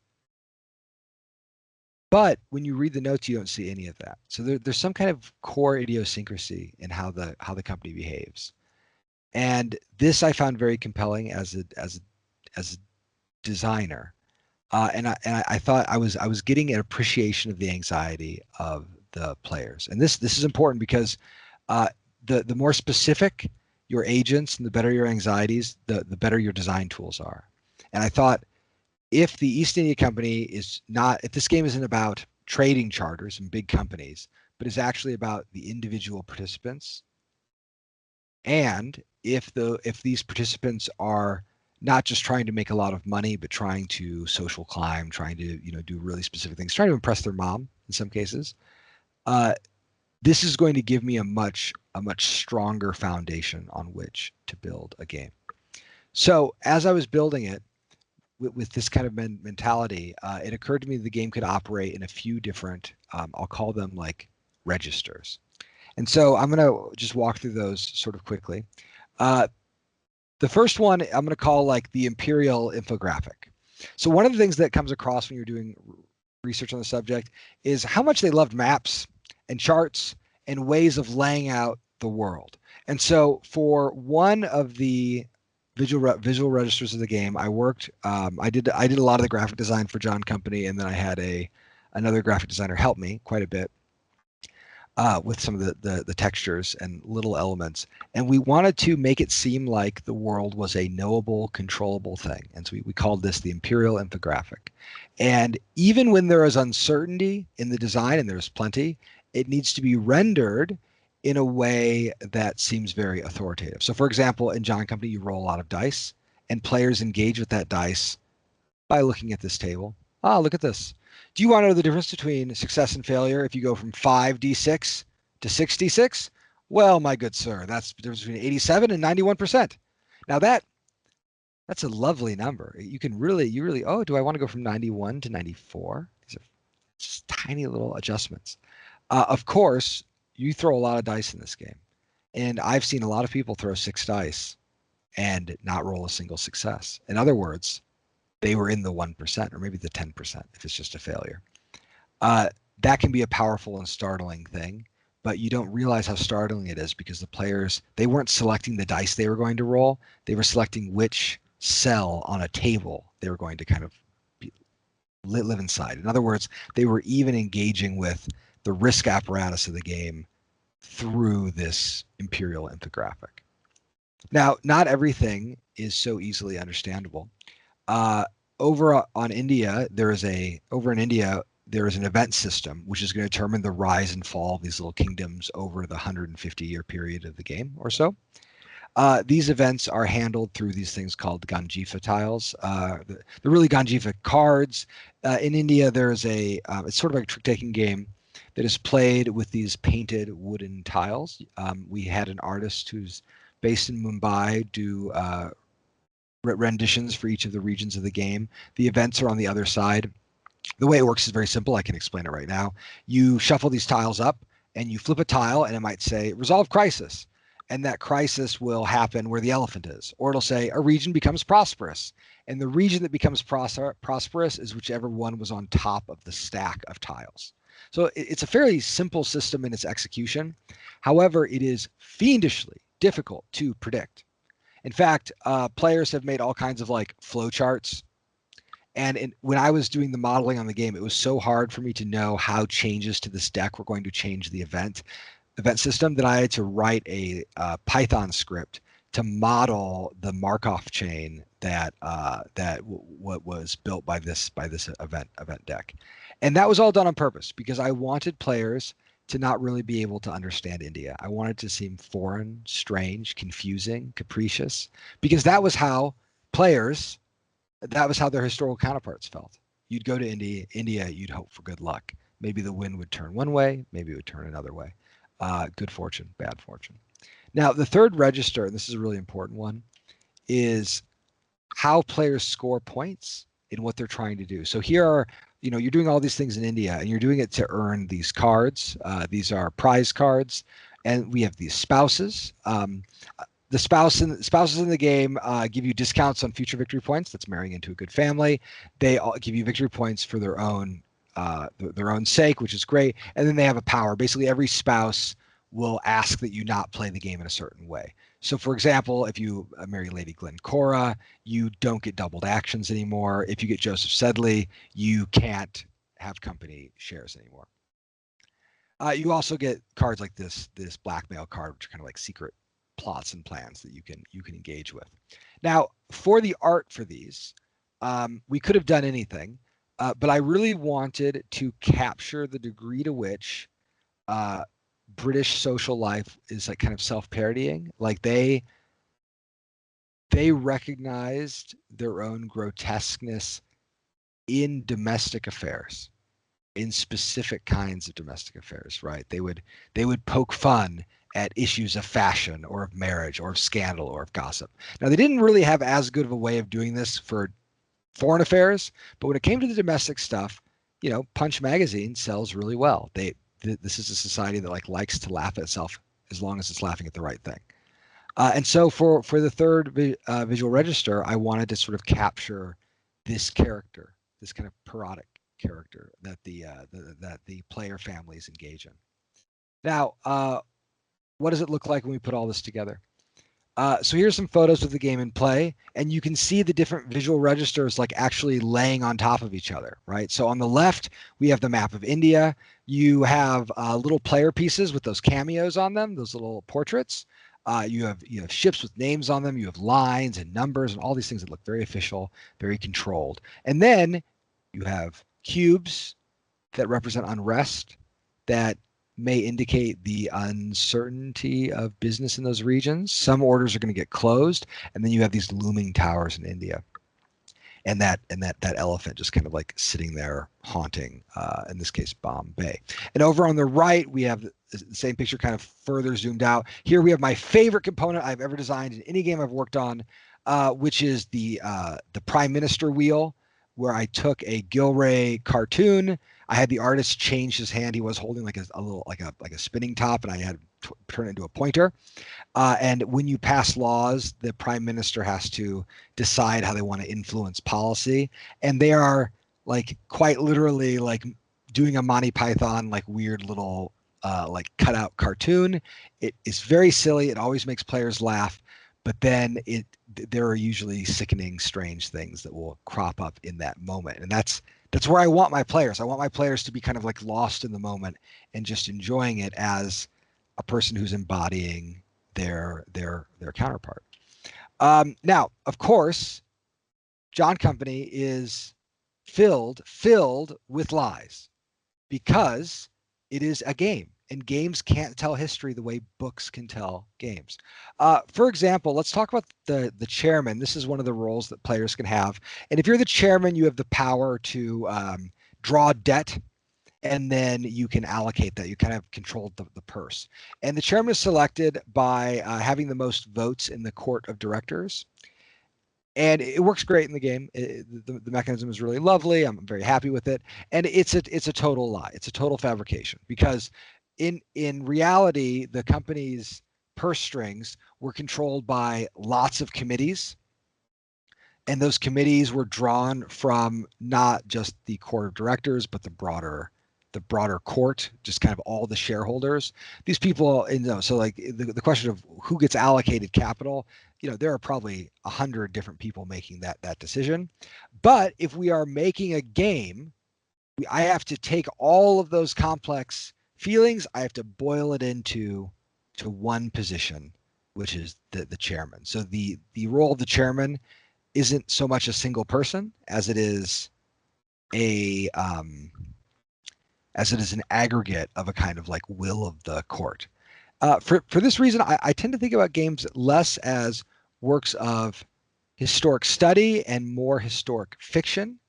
But when you read the notes, you don't see any of that. So there's some kind of core idiosyncrasy in how the company behaves. And this I found very compelling as a designer. And I thought I was getting an appreciation of the anxiety of the players. And this is important because the more specific your agents and the better your anxieties, the better your design tools are. And I thought if the East India Company is not, if this game isn't about trading charters and big companies, but is actually about the individual participants, and if these participants are not just trying to make a lot of money, but trying to social climb, trying to do really specific things, trying to impress their mom in some cases, this is going to give me a much stronger foundation on which to build a game. So as I was building it with this kind of mentality, it occurred to me the game could operate in a few different, I'll call them like registers. And so I'm going to just walk through those sort of quickly. The first one I'm going to call like the imperial infographic. So one of the things that comes across when you're doing research on the subject is how much they loved maps and charts and ways of laying out the world. And so for one of the visual registers of the game, I worked, I did a lot of the graphic design for John Company, and then I had another graphic designer help me quite a bit with some of the textures and little elements. And we wanted to make it seem like the world was a knowable, controllable thing. And so we called this the imperial infographic. And even when there is uncertainty in the design, and there's plenty, it needs to be rendered in a way that seems very authoritative. So for example, in John Company, you roll a lot of dice, and players engage with that dice by looking at this table. Ah, look at this. Do you want to know the difference between success and failure if you go from 5d6 to 6d6? Well, my good sir, that's the difference between 87 and 91%. Now that's a lovely number. You really, oh, do I want to go from 91 to 94? These are just tiny little adjustments. Of course, you throw a lot of dice in this game. And I've seen a lot of people throw 6 dice and not roll a single success. In other words, they were in the 1% or maybe the 10% if it's just a failure. That can be a powerful and startling thing, but you don't realize how startling it is because the players, they weren't selecting the dice they were going to roll. They were selecting which cell on a table they were going to kind of live inside. In other words, they were even engaging with the risk apparatus of the game through this imperial infographic. Now, not everything is so easily understandable. Over in India, there is an event system which is going to determine the rise and fall of these little kingdoms over the 150-year period of the game or so. These events are handled through these things called Ganjifa tiles. They're really Ganjifa cards. In India, there's it's sort of like a trick-taking game that is played with these painted wooden tiles. We had an artist who's based in Mumbai do renditions for each of the regions of the game. The events are on the other side. The way it works is very simple. I can explain it right now. You shuffle these tiles up and you flip a tile and it might say resolve crisis. And that crisis will happen where the elephant is. Or it'll say a region becomes prosperous. And the region that becomes prosperous is whichever one was on top of the stack of tiles. So it's a fairly simple system in its execution. However, it is fiendishly difficult to predict. In fact, players have made all kinds of like flow charts. And when I was doing the modeling on the game, it was so hard for me to know how changes to this deck were going to change the event system that I had to write a Python script to model the Markov chain that what was built by this event deck. And that was all done on purpose because I wanted players to not really be able to understand India. I wanted to seem foreign, strange, confusing, capricious, because that was how their historical counterparts felt. You'd go to India, you'd hope for good luck. Maybe the wind would turn one way, maybe it would turn another way. Good fortune, bad fortune. Now, the third register, and this is a really important one, is how players score points in what they're trying to do. So here are, you're doing all these things in India, and you're doing it to earn these cards. These are prize cards, and we have these spouses. The spouses in the game give you discounts on future victory points. That's marrying into a good family. They all give you victory points for their own sake, which is great. And then they have a power. Basically, every spouse will ask that you not play the game in a certain way. So, for example, if you marry Lady Glencora, you don't get doubled actions anymore. If you get Joseph Sedley, you can't have company shares anymore. You also get cards like this blackmail card, which are kind of like secret plots and plans that you can engage with. Now, for the art for these, we could have done anything, but I really wanted to capture the degree to which British social life is like kind of self-parodying. Like they recognized their own grotesqueness in domestic affairs, in specific kinds of domestic affairs, right? They would poke fun at issues of fashion or of marriage or of scandal or of gossip. Now, they didn't really have as good of a way of doing this for foreign affairs, but when it came to the domestic stuff, Punch magazine sells really well. This is a society that likes to laugh at itself as long as it's laughing at the right thing. And so for the third visual register, I wanted to sort of capture this character, this kind of parodic character that the player families engage in. Now, what does it look like when we put all this together? So here's some photos of the game in play, and you can see the different visual registers actually laying on top of each other, right? So on the left, we have the map of India. You have little player pieces with those cameos on them, those little portraits. You have ships with names on them. You have lines and numbers and all these things that look very official, very controlled. And then you have cubes that represent unrest that may indicate the uncertainty of business in those regions. Some orders are going to get closed, and then you have these looming towers in India, and that elephant just kind of sitting there haunting, in this case, Bombay. And over on the right, we have the same picture kind of further zoomed out. Here we have my favorite component I've ever designed in any game I've worked on, which is the Prime Minister wheel, where I took a Gilray cartoon. I had the artist change his hand. He was holding a spinning top, and I had to turn it into a pointer. And when you pass laws, the prime minister has to decide how they want to influence policy. And they are quite literally doing a Monty Python weird little cutout cartoon. It is very silly. It always makes players laugh. But then there are usually sickening, strange things that will crop up in that moment. And that's That's where I want my players. I want my players to be kind of like lost in the moment and just enjoying it as a person who's embodying their counterpart. Now, of course, John Company is filled with lies because it is a game, and games can't tell history the way books can tell games. For example, let's talk about the chairman. This is one of the roles that players can have, and if you're the chairman, you have the power to draw debt, and then you can allocate that. You kind of control the purse. And the chairman is selected by having the most votes in the court of directors. And it works great in the game. The mechanism is really lovely. I'm very happy with it. And it's a total lie. It's a total fabrication because in reality, the company's purse strings were controlled by lots of committees. And those committees were drawn from not just the court of directors, but the broader court, just kind of all the shareholders. These people, so like the question of who gets allocated capital, there are probably 100 different people making that decision. But if we are making a game, I have to take all of those complex feelings, I have to boil it into one position, which is the chairman. So the role of the chairman isn't so much a single person as it is an aggregate of a kind of like will of the court. For this reason, I tend to think about games less as works of historic study and more historic fiction.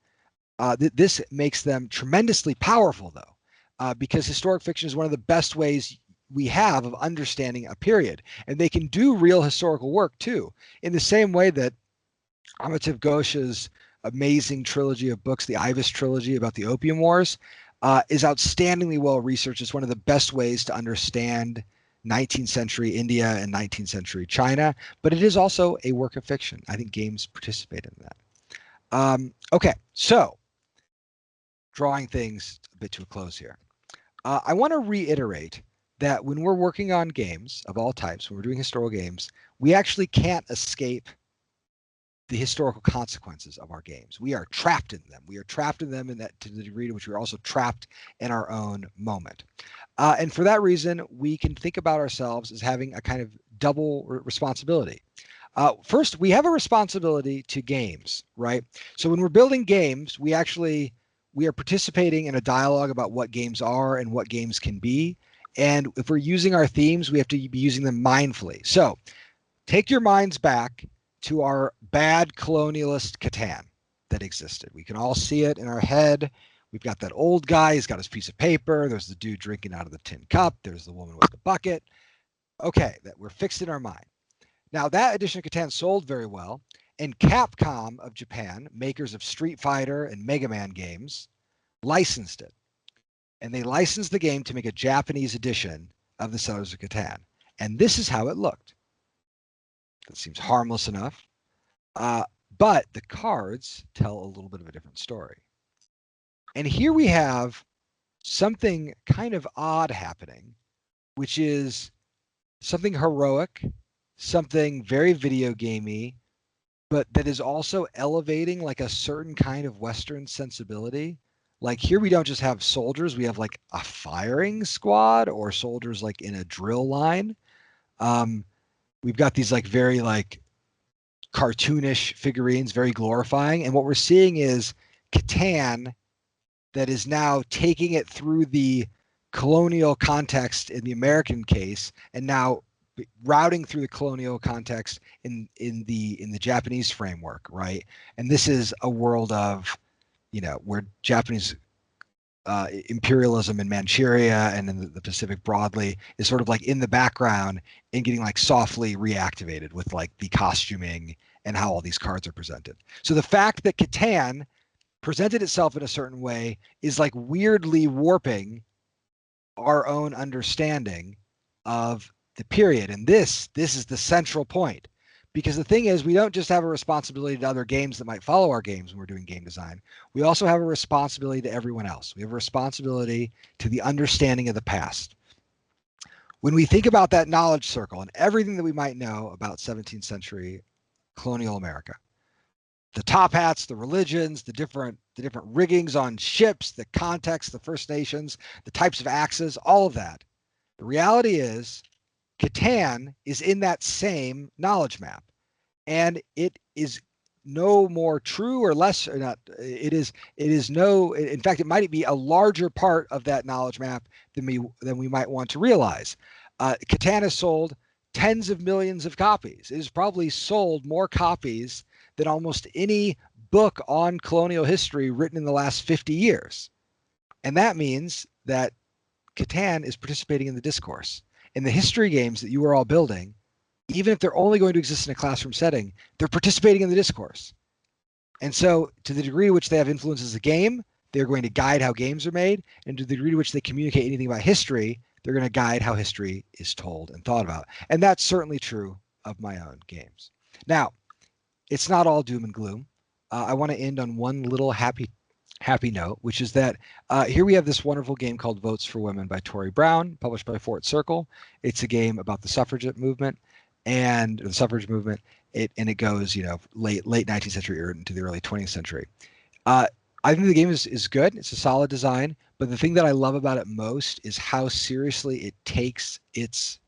This makes them tremendously powerful, though, because historic fiction is one of the best ways we have of understanding a period. And they can do real historical work, too, in the same way that Amitav Ghosh's amazing trilogy of books, the Ivis trilogy about the Opium Wars, is outstandingly well researched. It's one of the best ways to understand 19th century India and 19th century China, but it is also a work of fiction. I think games participate in that. Okay, so drawing things a bit to a close here. I want to reiterate that when we're working on games of all types, when we're doing historical games, we actually can't escape the historical consequences of our games. We are trapped in them. We are trapped in them in that to the degree to which we are also trapped in our own moment. And for that reason, we can think about ourselves as having a kind of double responsibility. First, we have a responsibility to games, right? So when we're building games, we are participating in a dialogue about what games are and what games can be. And if we're using our themes, we have to be using them mindfully. So take your minds back to our bad colonialist Catan that existed. We can all see it in our head. We've got that old guy. He's got his piece of paper. There's the dude drinking out of the tin cup. There's the woman with the bucket. Okay, that we're fixed in our mind. Now, that edition of Catan sold very well, and Capcom of Japan, makers of Street Fighter and Mega Man games, licensed it. And they licensed the game to make a Japanese edition of the Settlers of Catan. And this is how it looked. That seems harmless enough. But the cards tell a little bit of a different story. And here we have something kind of odd happening, which is something heroic, something very video gamey, but that is also elevating like a certain kind of Western sensibility. Like here we don't just have soldiers, we have like a firing squad or soldiers like in a drill line. We've got these like very like cartoonish figurines, very glorifying. And what we're seeing is Catan that is now taking it through the colonial context in the American case, and now routing through the colonial context in the Japanese framework, right? And this is a world of, where Japanese imperialism in Manchuria and in the Pacific broadly is sort of like in the background and getting like softly reactivated with like the costuming and how all these cards are presented. So the fact that Catan presented itself in a certain way is like weirdly warping our own understanding of the period. And this is the central point. Because the thing is, we don't just have a responsibility to other games that might follow our games when we're doing game design. We also have a responsibility to everyone else. We have a responsibility to the understanding of the past. When we think about that knowledge circle and everything that we might know about 17th century colonial America, top hats, the religions, the different riggings on ships, the context, the First Nations, the types of axes, all of that. The reality is Catan is in that same knowledge map, and it is no more true or less or not. It is no, in fact, it might be a larger part of that knowledge map than we might want to realize. Catan has sold tens of millions of copies. It has probably sold more copies than almost any book on colonial history written in the last 50 years. And that means that Catan is participating in the discourse. And the history games that you are all building, even if they're only going to exist in a classroom setting, they're participating in the discourse. And so to the degree to which they have influence as a game, they're going to guide how games are made. And to the degree to which they communicate anything about history, they're going to guide how history is told and thought about. And that's certainly true of my own games. Now, it's not all doom and gloom. I want to end on one little happy note, which is that here we have this wonderful game called Votes for Women by Tori Brown, published by Fort Circle. It's a game about the suffragette movement and the suffrage movement. It goes, late 19th century or into the early 20th century. I think the game is good. It's a solid design, but the thing that I love about it most is how seriously it takes its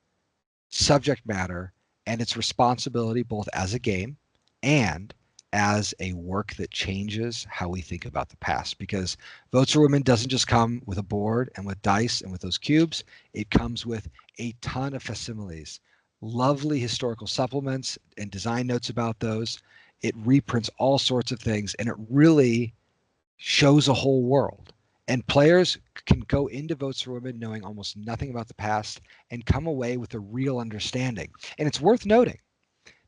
subject matter and its responsibility, both as a game and as a work that changes how we think about the past. Because Votes for Women doesn't just come with a board and with dice and with those cubes. It comes with a ton of facsimiles, lovely historical supplements and design notes about those. It reprints all sorts of things, and it really shows a whole world. And players can go into Votes for Women knowing almost nothing about the past and come away with a real understanding. And it's worth noting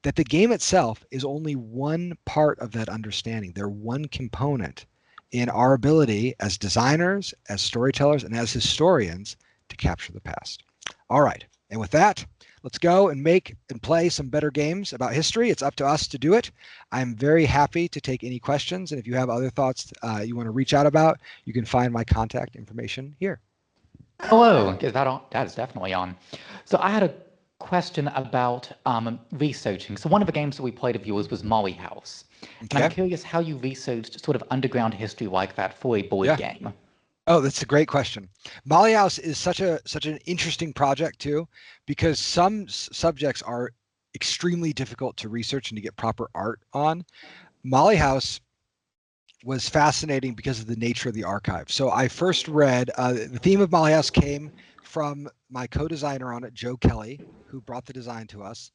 that the game itself is only one part of that understanding. They're one component in our ability as designers, as storytellers, and as historians to capture the past. All right. And with that, let's go and make and play some better games about history. It's up to us to do it. I'm very happy to take any questions. And if you have other thoughts you want to reach out about, you can find my contact information here. Hello, is that on? That is definitely on. So I had a question about researching. So one of the games that we played of yours was Molly House. And I'm curious how you researched sort of underground history like that for a board game. Oh, that's a great question. Molly House is such an interesting project too, because some subjects are extremely difficult to research and to get proper art on. Molly House was fascinating because of the nature of the archive. So I first read, the theme of Molly House came from my co-designer on it, Joe Kelly, who brought the design to us.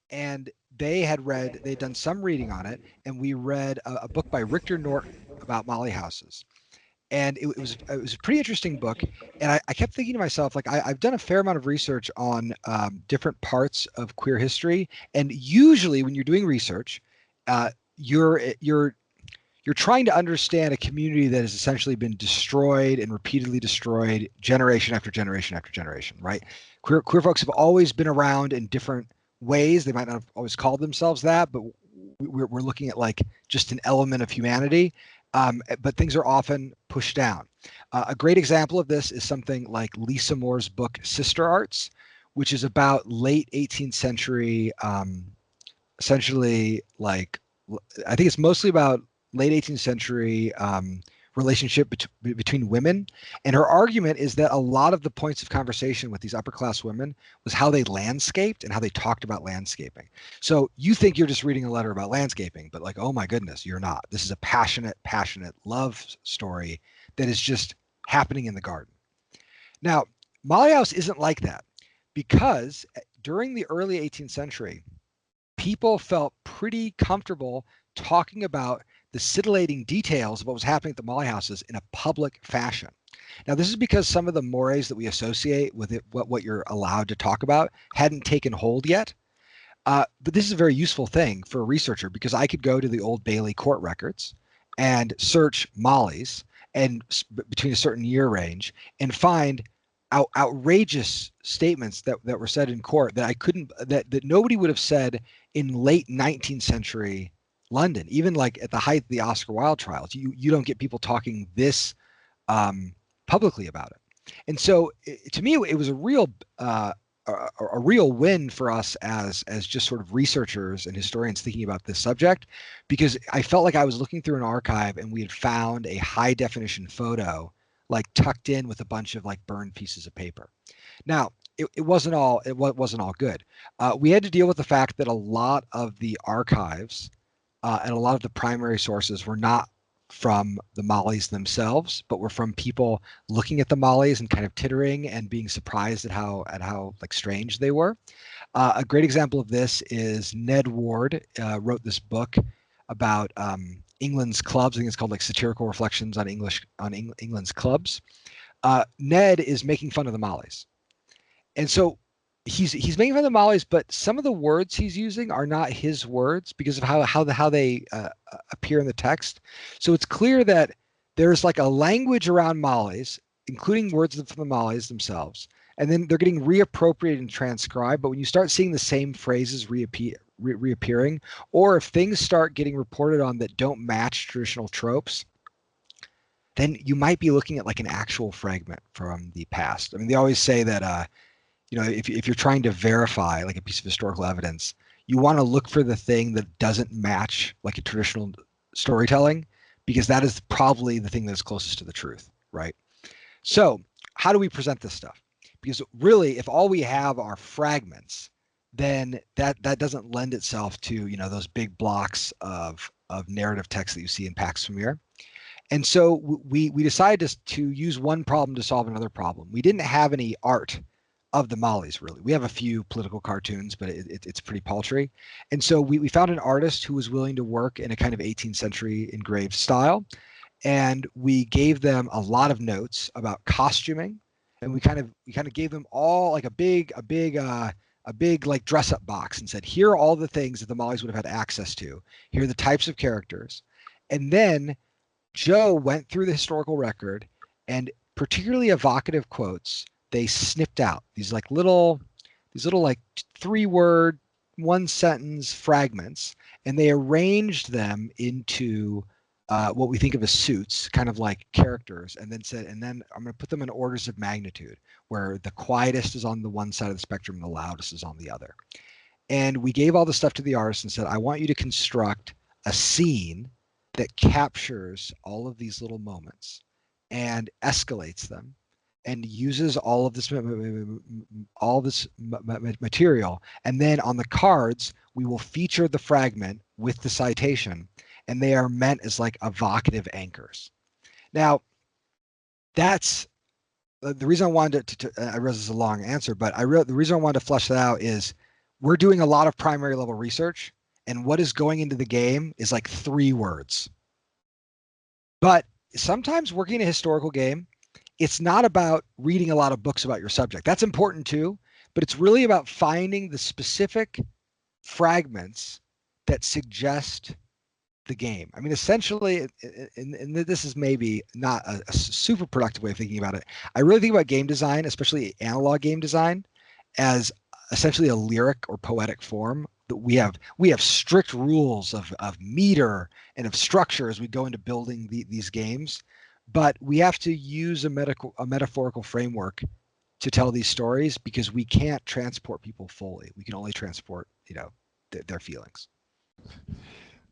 And they'd done some reading on it, and we read a book by Richter Norton about Molly Houses. And it was a pretty interesting book. And I kept thinking to myself, like, I've done a fair amount of research on different parts of queer history. And usually when you're doing research, you're trying to understand a community that has essentially been destroyed and repeatedly destroyed generation after generation after generation, right? Queer folks have always been around in different ways. They might not have always called themselves that, but we're looking at like just an element of humanity. But things are often pushed down. A great example of this is something like Lisa Moore's book, Sister Arts, which is about late 18th century, essentially like, I think it's mostly about late 18th century relationship between women. And her argument is that a lot of the points of conversation with these upper class women was how they landscaped and how they talked about landscaping. So you think you're just reading a letter about landscaping, but like, oh my goodness, you're not. This is a passionate love story that is just happening in the garden. Now, Molly House isn't like that, because during the early 18th century, people felt pretty comfortable talking about the scintillating details of what was happening at the Molly Houses in a public fashion. Now, this is because some of the mores that we associate with it, what you're allowed to talk about, hadn't taken hold yet. But this is a very useful thing for a researcher, because I could go to the Old Bailey court records and search Molly's and between a certain year range and find outrageous statements that were said in court that that nobody would have said in late 19th century London, even like at the height of the Oscar Wilde trials. You don't get people talking this publicly about it. And so to me, it was a real a real win for us as just sort of researchers and historians thinking about this subject, because I felt like I was looking through an archive and we had found a high definition photo like tucked in with a bunch of like burned pieces of paper. Now, it wasn't all good. We had to deal with the fact that a lot of the archives and a lot of the primary sources were not from the mollies themselves, but were from people looking at the mollies and kind of tittering and being surprised at how like strange they were. A great example of this is Ned Ward wrote this book about England's clubs. I think it's called like Satirical Reflections on England's clubs. Ned is making fun of the mollies. And so he's making fun of the mollies, but some of the words he's using are not his words because of how they appear in the text. So it's clear that there's like a language around mollies, including words from the mollies themselves, and then they're getting reappropriated and transcribed. But when you start seeing the same phrases reappearing, or if things start getting reported on that don't match traditional tropes, then you might be looking at like an actual fragment from the past. I mean, they always say that if you're trying to verify like a piece of historical evidence, you want to look for the thing that doesn't match like a traditional storytelling, because that is probably the thing that's closest to the truth, right? So how do we present this stuff? Because really, if all we have are fragments, then that doesn't lend itself to those big blocks of narrative text that you see in Pax Pamir. And so we decided to use one problem to solve another problem. We didn't have any art of the mollies, really. We have a few political cartoons, but it's pretty paltry. And so we found an artist who was willing to work in a kind of 18th century engraved style. And we gave them a lot of notes about costuming. And we kind of gave them all like a big like dress up box and said, here are all the things that the mollies would have had access to. Here are the types of characters. And then Joe went through the historical record, and particularly evocative quotes they snipped out, these little like 3-word, 1-sentence fragments, and they arranged them into what we think of as suits, kind of like characters, and then I'm going to put them in orders of magnitude, where the quietest is on the one side of the spectrum and the loudest is on the other. And we gave all the stuff to the artist and said, I want you to construct a scene that captures all of these little moments and escalates them and uses all of this material. And then on the cards, we will feature the fragment with the citation, and they are meant as like evocative anchors. Now, that's the reason I wanted to I realize it's a long answer, but the reason I wanted to flesh that out is we're doing a lot of primary level research, and what is going into the game is like 3 words. But sometimes working in a historical game, it's not about reading a lot of books about your subject. That's important too, but it's really about finding the specific fragments that suggest the game. I mean, essentially, and this is maybe not a super productive way of thinking about it. I really think about game design, especially analog game design, as essentially a lyric or poetic form. We have strict rules of meter and of structure as we go into building these games, but we have to use a metaphorical framework to tell these stories, because we can't transport people fully. We can only transport their feelings.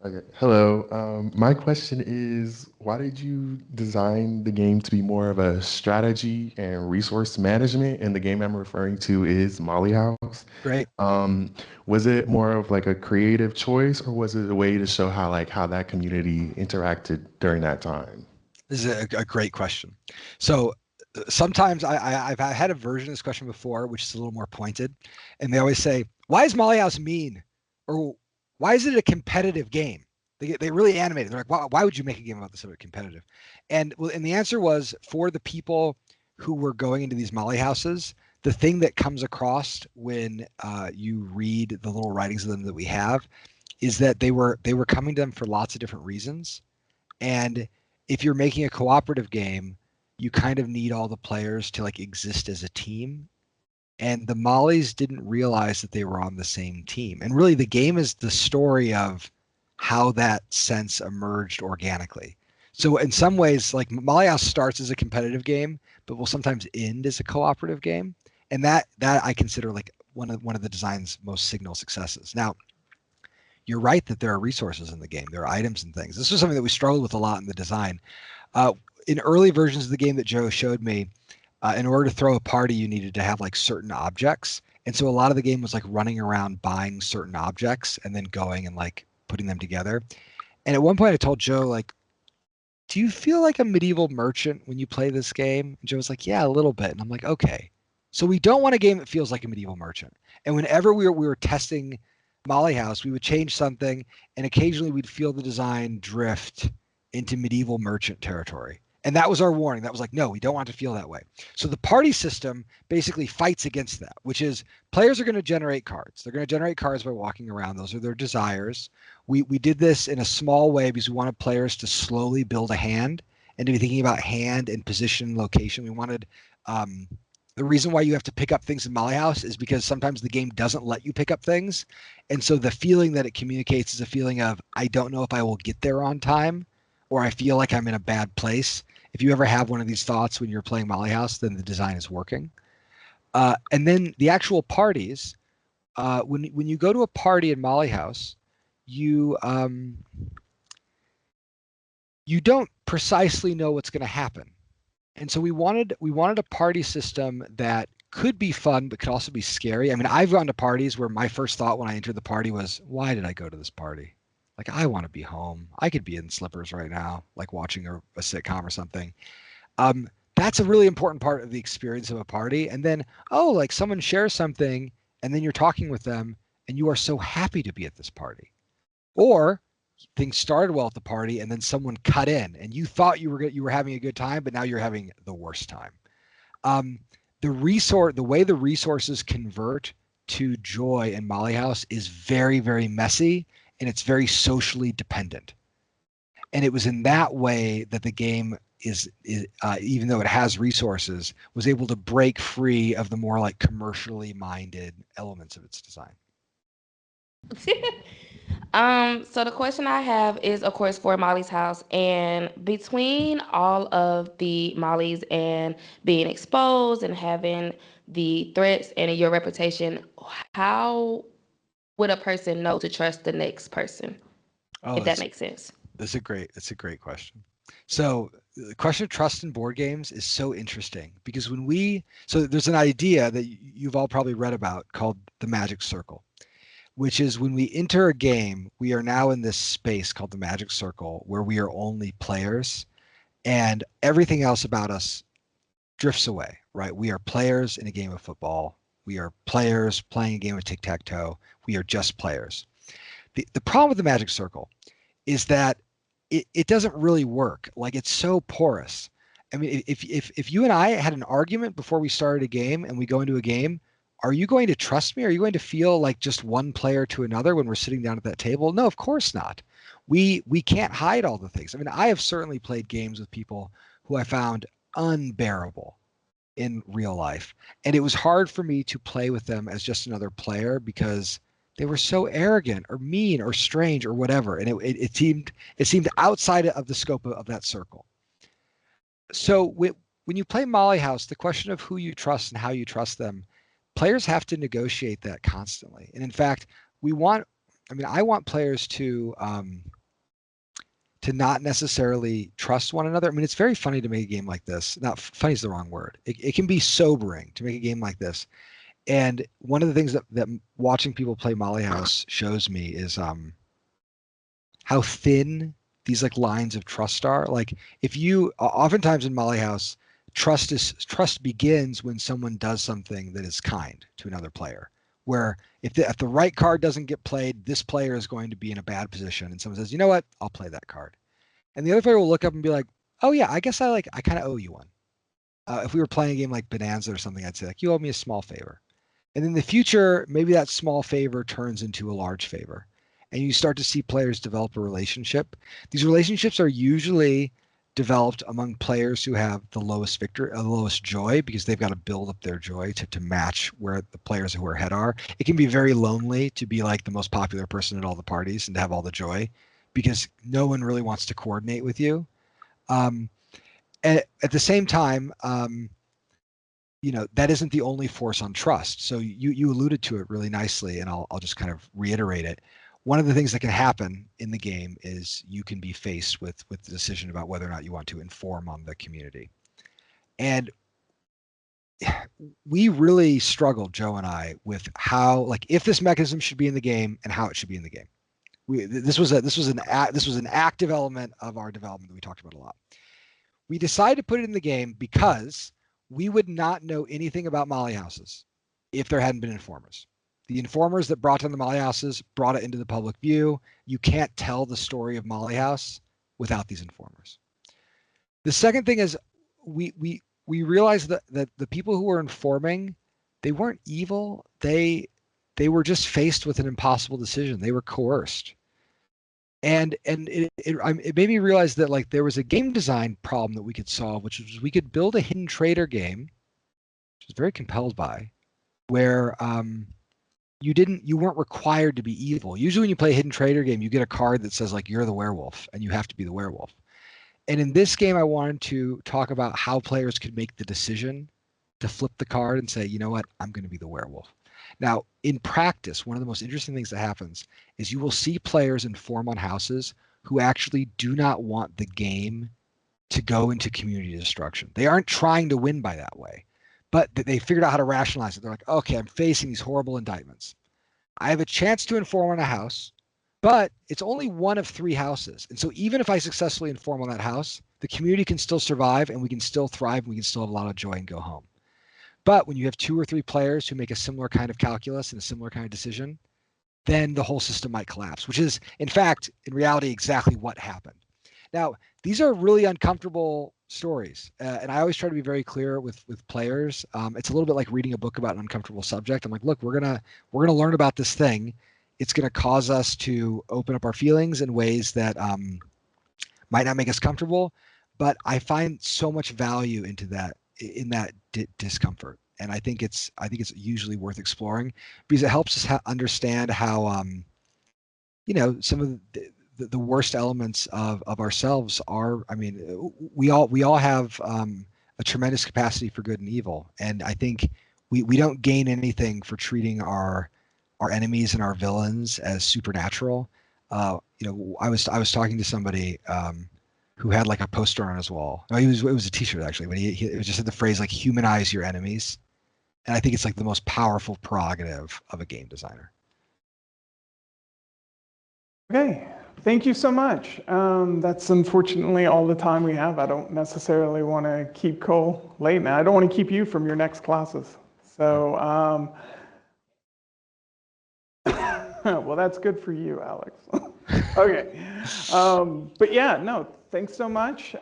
Okay. Hello. My question is, why did you design the game to be more of a strategy and resource management? And the game I'm referring to is Molly House. Great. Was it more of like a creative choice, or was it a way to show how that community interacted during that time? This is a great question. So sometimes I've had a version of this question before, which is a little more pointed, and they always say, "Why is Molly House mean?" Or "Why is it a competitive game?" They really animate it. They're like, why would you make a game about this sort of competitive? And the answer was, for the people who were going into these Molly houses, the thing that comes across when you read the little writings of them that we have is that they were coming to them for lots of different reasons. And if you're making a cooperative game, you kind of need all the players to like exist as a team. And the Mollies didn't realize that they were on the same team. And really, the game is the story of how that sense emerged organically. So in some ways, like Molly House starts as a competitive game, but will sometimes end as a cooperative game. And that I consider like one of the design's most signal successes. Now, you're right that there are resources in the game. There are items and things. This was something that we struggled with a lot in the design. In early versions of the game that Joe showed me, in order to throw a party, you needed to have like certain objects. And so a lot of the game was like running around buying certain objects and then going and like putting them together. And at one point I told Joe, like, do you feel like a medieval merchant when you play this game? And Joe was like, yeah, a little bit. And I'm like, okay. So we don't want a game that feels like a medieval merchant. And whenever we were testing Molly House, we would change something, and occasionally we'd feel the design drift into medieval merchant territory. And that was our warning. That was like, no, we don't want it to feel that way. So the party system basically fights against that, which is players are going to generate cards. They're going to generate cards by walking around. Those are their desires. We did this in a small way because we wanted players to slowly build a hand and to be thinking about hand and position and location. We wanted the reason why you have to pick up things in Molly House is because sometimes the game doesn't let you pick up things. And so the feeling that it communicates is a feeling of, I don't know if I will get there on time, or I feel like I'm in a bad place. If you ever have one of these thoughts when you're playing Molly House, then the design is working. And then the actual parties, when you go to a party in Molly House, you don't precisely know what's going to happen. And so we wanted a party system that could be fun, but could also be scary. I mean, I've gone to parties where my first thought when I entered the party was, why did I go to this party? Like, I want to be home. I could be in slippers right now, like watching a sitcom or something. That's a really important part of the experience of a party. And then, like someone shares something and then you're talking with them and you are so happy to be at this party. Or things started well at the party and then someone cut in and you thought you were having a good time, but now you're having the worst time. The way the resources convert to joy in Molly House is very, very messy, and it's very socially dependent. And it was in that way that the game is even though it has resources, was able to break free of the more like commercially minded elements of its design. So the question I have is, of course, for Molly's House, and between all of the Molly's and being exposed and having the threats and your reputation, how would a person know to trust the next person? Oh, If that makes sense. That's a great question. So the question of trust in board games is so interesting because so there's an idea that you've all probably read about called the magic circle, which is when we enter a game, we are now in this space called the magic circle where we are only players and everything else about us drifts away, right? We are players in a game of football. We are players playing a game of tic-tac-toe. We are just players. The problem with the magic circle is that it doesn't really work. Like, it's so porous. I mean, if you and I had an argument before we started a game and we go into a game, are you going to trust me? Are you going to feel like just one player to another when we're sitting down at that table? No, of course not. We can't hide all the things. I mean, I have certainly played games with people who I found unbearable in real life. And it was hard for me to play with them as just another player because they were so arrogant or mean or strange or whatever. And it seemed outside of the scope of that circle. So when you play Molly House, the question of who you trust and how you trust them, players have to negotiate that constantly. And in fact, I want players to not necessarily trust one another. I mean, it's very funny to make a game like this. Not funny is the wrong word. It can be sobering to make a game like this. And one of the things that watching people play Molly House shows me is how thin these like lines of trust are. Like, if you oftentimes in Molly House, trust begins when someone does something that is kind to another player. Where if the right card doesn't get played, this player is going to be in a bad position, and someone says, you know what, I'll play that card, and the other player will look up and be like, oh yeah, I guess I kind of owe you one. If we were playing a game like Bonanza or something, I'd say like, you owe me a small favor. And in the future, maybe that small favor turns into a large favor. And you start to see players develop a relationship. These relationships are usually developed among players who have the lowest joy, because they've got to build up their joy to match where the players who are ahead are. It can be very lonely to be like the most popular person at all the parties and to have all the joy, because no one really wants to coordinate with you. At the same time, that isn't the only force on trust. So you alluded to it really nicely, and I'll just kind of reiterate it. One of the things that can happen in the game is you can be faced with the decision about whether or not you want to inform on the community. And we really struggled, Joe and I, with how, like, if this mechanism should be in the game and how it should be in the game. This was an active element of our development that we talked about a lot. We decided to put it in the game because we would not know anything about molly houses if there hadn't been informers. The informers that brought down the molly houses brought it into the public view. You can't tell the story of Molly House without these informers. The second thing is we realized that the people who were informing, they weren't evil. They were just faced with an impossible decision. They were coerced. And it made me realize that, like, there was a game design problem that we could solve, which was we could build a hidden trader game, which I was very compelled by, where you weren't required to be evil. Usually when you play a hidden trader game, you get a card that says, like, you're the werewolf and you have to be the werewolf. And in this game, I wanted to talk about how players could make the decision to flip the card and say, you know what, I'm going to be the werewolf. Now, in practice, one of the most interesting things that happens is you will see players inform on houses who actually do not want the game to go into community destruction. They aren't trying to win by that way, but they figured out how to rationalize it. They're like, okay, I'm facing these horrible indictments. I have a chance to inform on a house, but it's only one of 3 houses. And so even if I successfully inform on that house, the community can still survive and we can still thrive and we can still have a lot of joy and go home. But when you have 2 or 3 players who make a similar kind of calculus and a similar kind of decision, then the whole system might collapse, which is, in fact, in reality, exactly what happened. Now, these are really uncomfortable stories, and I always try to be very clear with players. It's a little bit like reading a book about an uncomfortable subject. I'm like, look, we're gonna learn about this thing. It's gonna cause us to open up our feelings in ways that might not make us comfortable, but I find so much value in that discomfort, and I think it's usually worth exploring because it helps us understand how some of the worst elements of ourselves are. I mean, we all have a tremendous capacity for good and evil, and I think we don't gain anything for treating our enemies and our villains as supernatural. I was talking to somebody who had, like, a poster on his wall. No, it was a T-shirt actually, but it just had the phrase, like, humanize your enemies. And I think it's, like, the most powerful prerogative of a game designer. Okay, thank you so much. That's unfortunately all the time we have. I don't necessarily want to keep Cole late now. I don't want to keep you from your next classes. So, well, that's good for you, Alex. Okay, but yeah, no, thanks so much.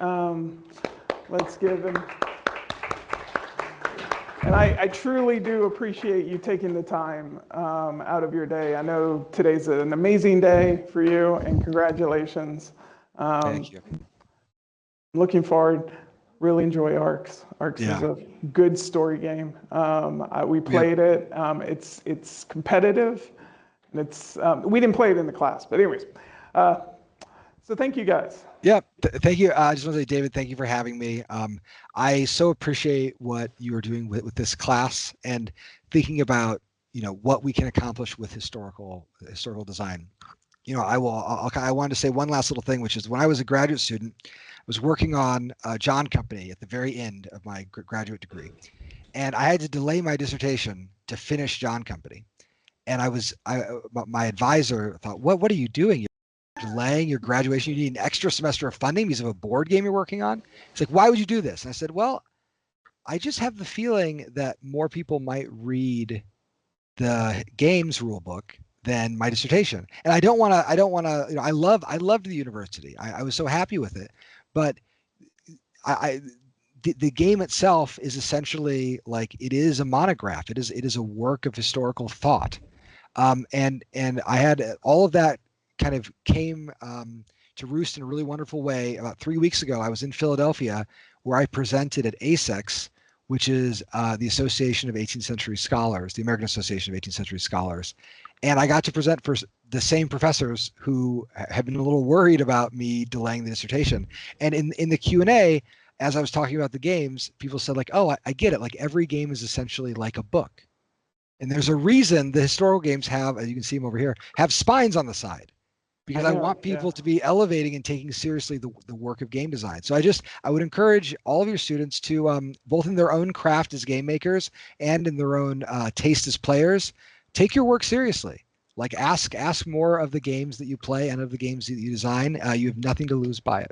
Let's give him. And I truly do appreciate you taking the time out of your day. I know today's an amazing day for you, and congratulations. Thank you. I'm looking forward. Really enjoy Arcs. Arcs is a good story game. We played it. It's competitive, and it's we didn't play it in the class, but anyways. So thank you guys. Yeah, thank you. I just want to say, David, thank you for having me. I so appreciate what you are doing with this class and thinking about, what we can accomplish with historical design. I wanted to say one last little thing, which is when I was a graduate student, I was working on John Company at the very end of my graduate degree, and I had to delay my dissertation to finish John Company. And my advisor thought, what are you doing? Delaying your graduation, you need an extra semester of funding because of a board game you're working on. It's like, why would you do this? And I said, well, I just have the feeling that more people might read the games rule book than my dissertation. And I don't want to, I loved the university. I was so happy with it, but the game itself is essentially, like, it is a monograph. It is a work of historical thought. And I had all of that kind of came to roost in a really wonderful way. About 3 weeks ago, I was in Philadelphia where I presented at ASEX, which is the Association of 18th Century Scholars, the American Association of 18th Century Scholars. And I got to present for the same professors who have been a little worried about me delaying the dissertation. And in the Q&A, as I was talking about the games, people said like, oh, I get it. Like every game is essentially like a book. And there's a reason the historical games have, as you can see them over here, have spines on the side. Because I want people to be elevating and taking seriously the work of game design. So I would encourage all of your students to, both in their own craft as game makers and in their own taste as players, take your work seriously. Like ask more of the games that you play and of the games that you design. You have nothing to lose by it.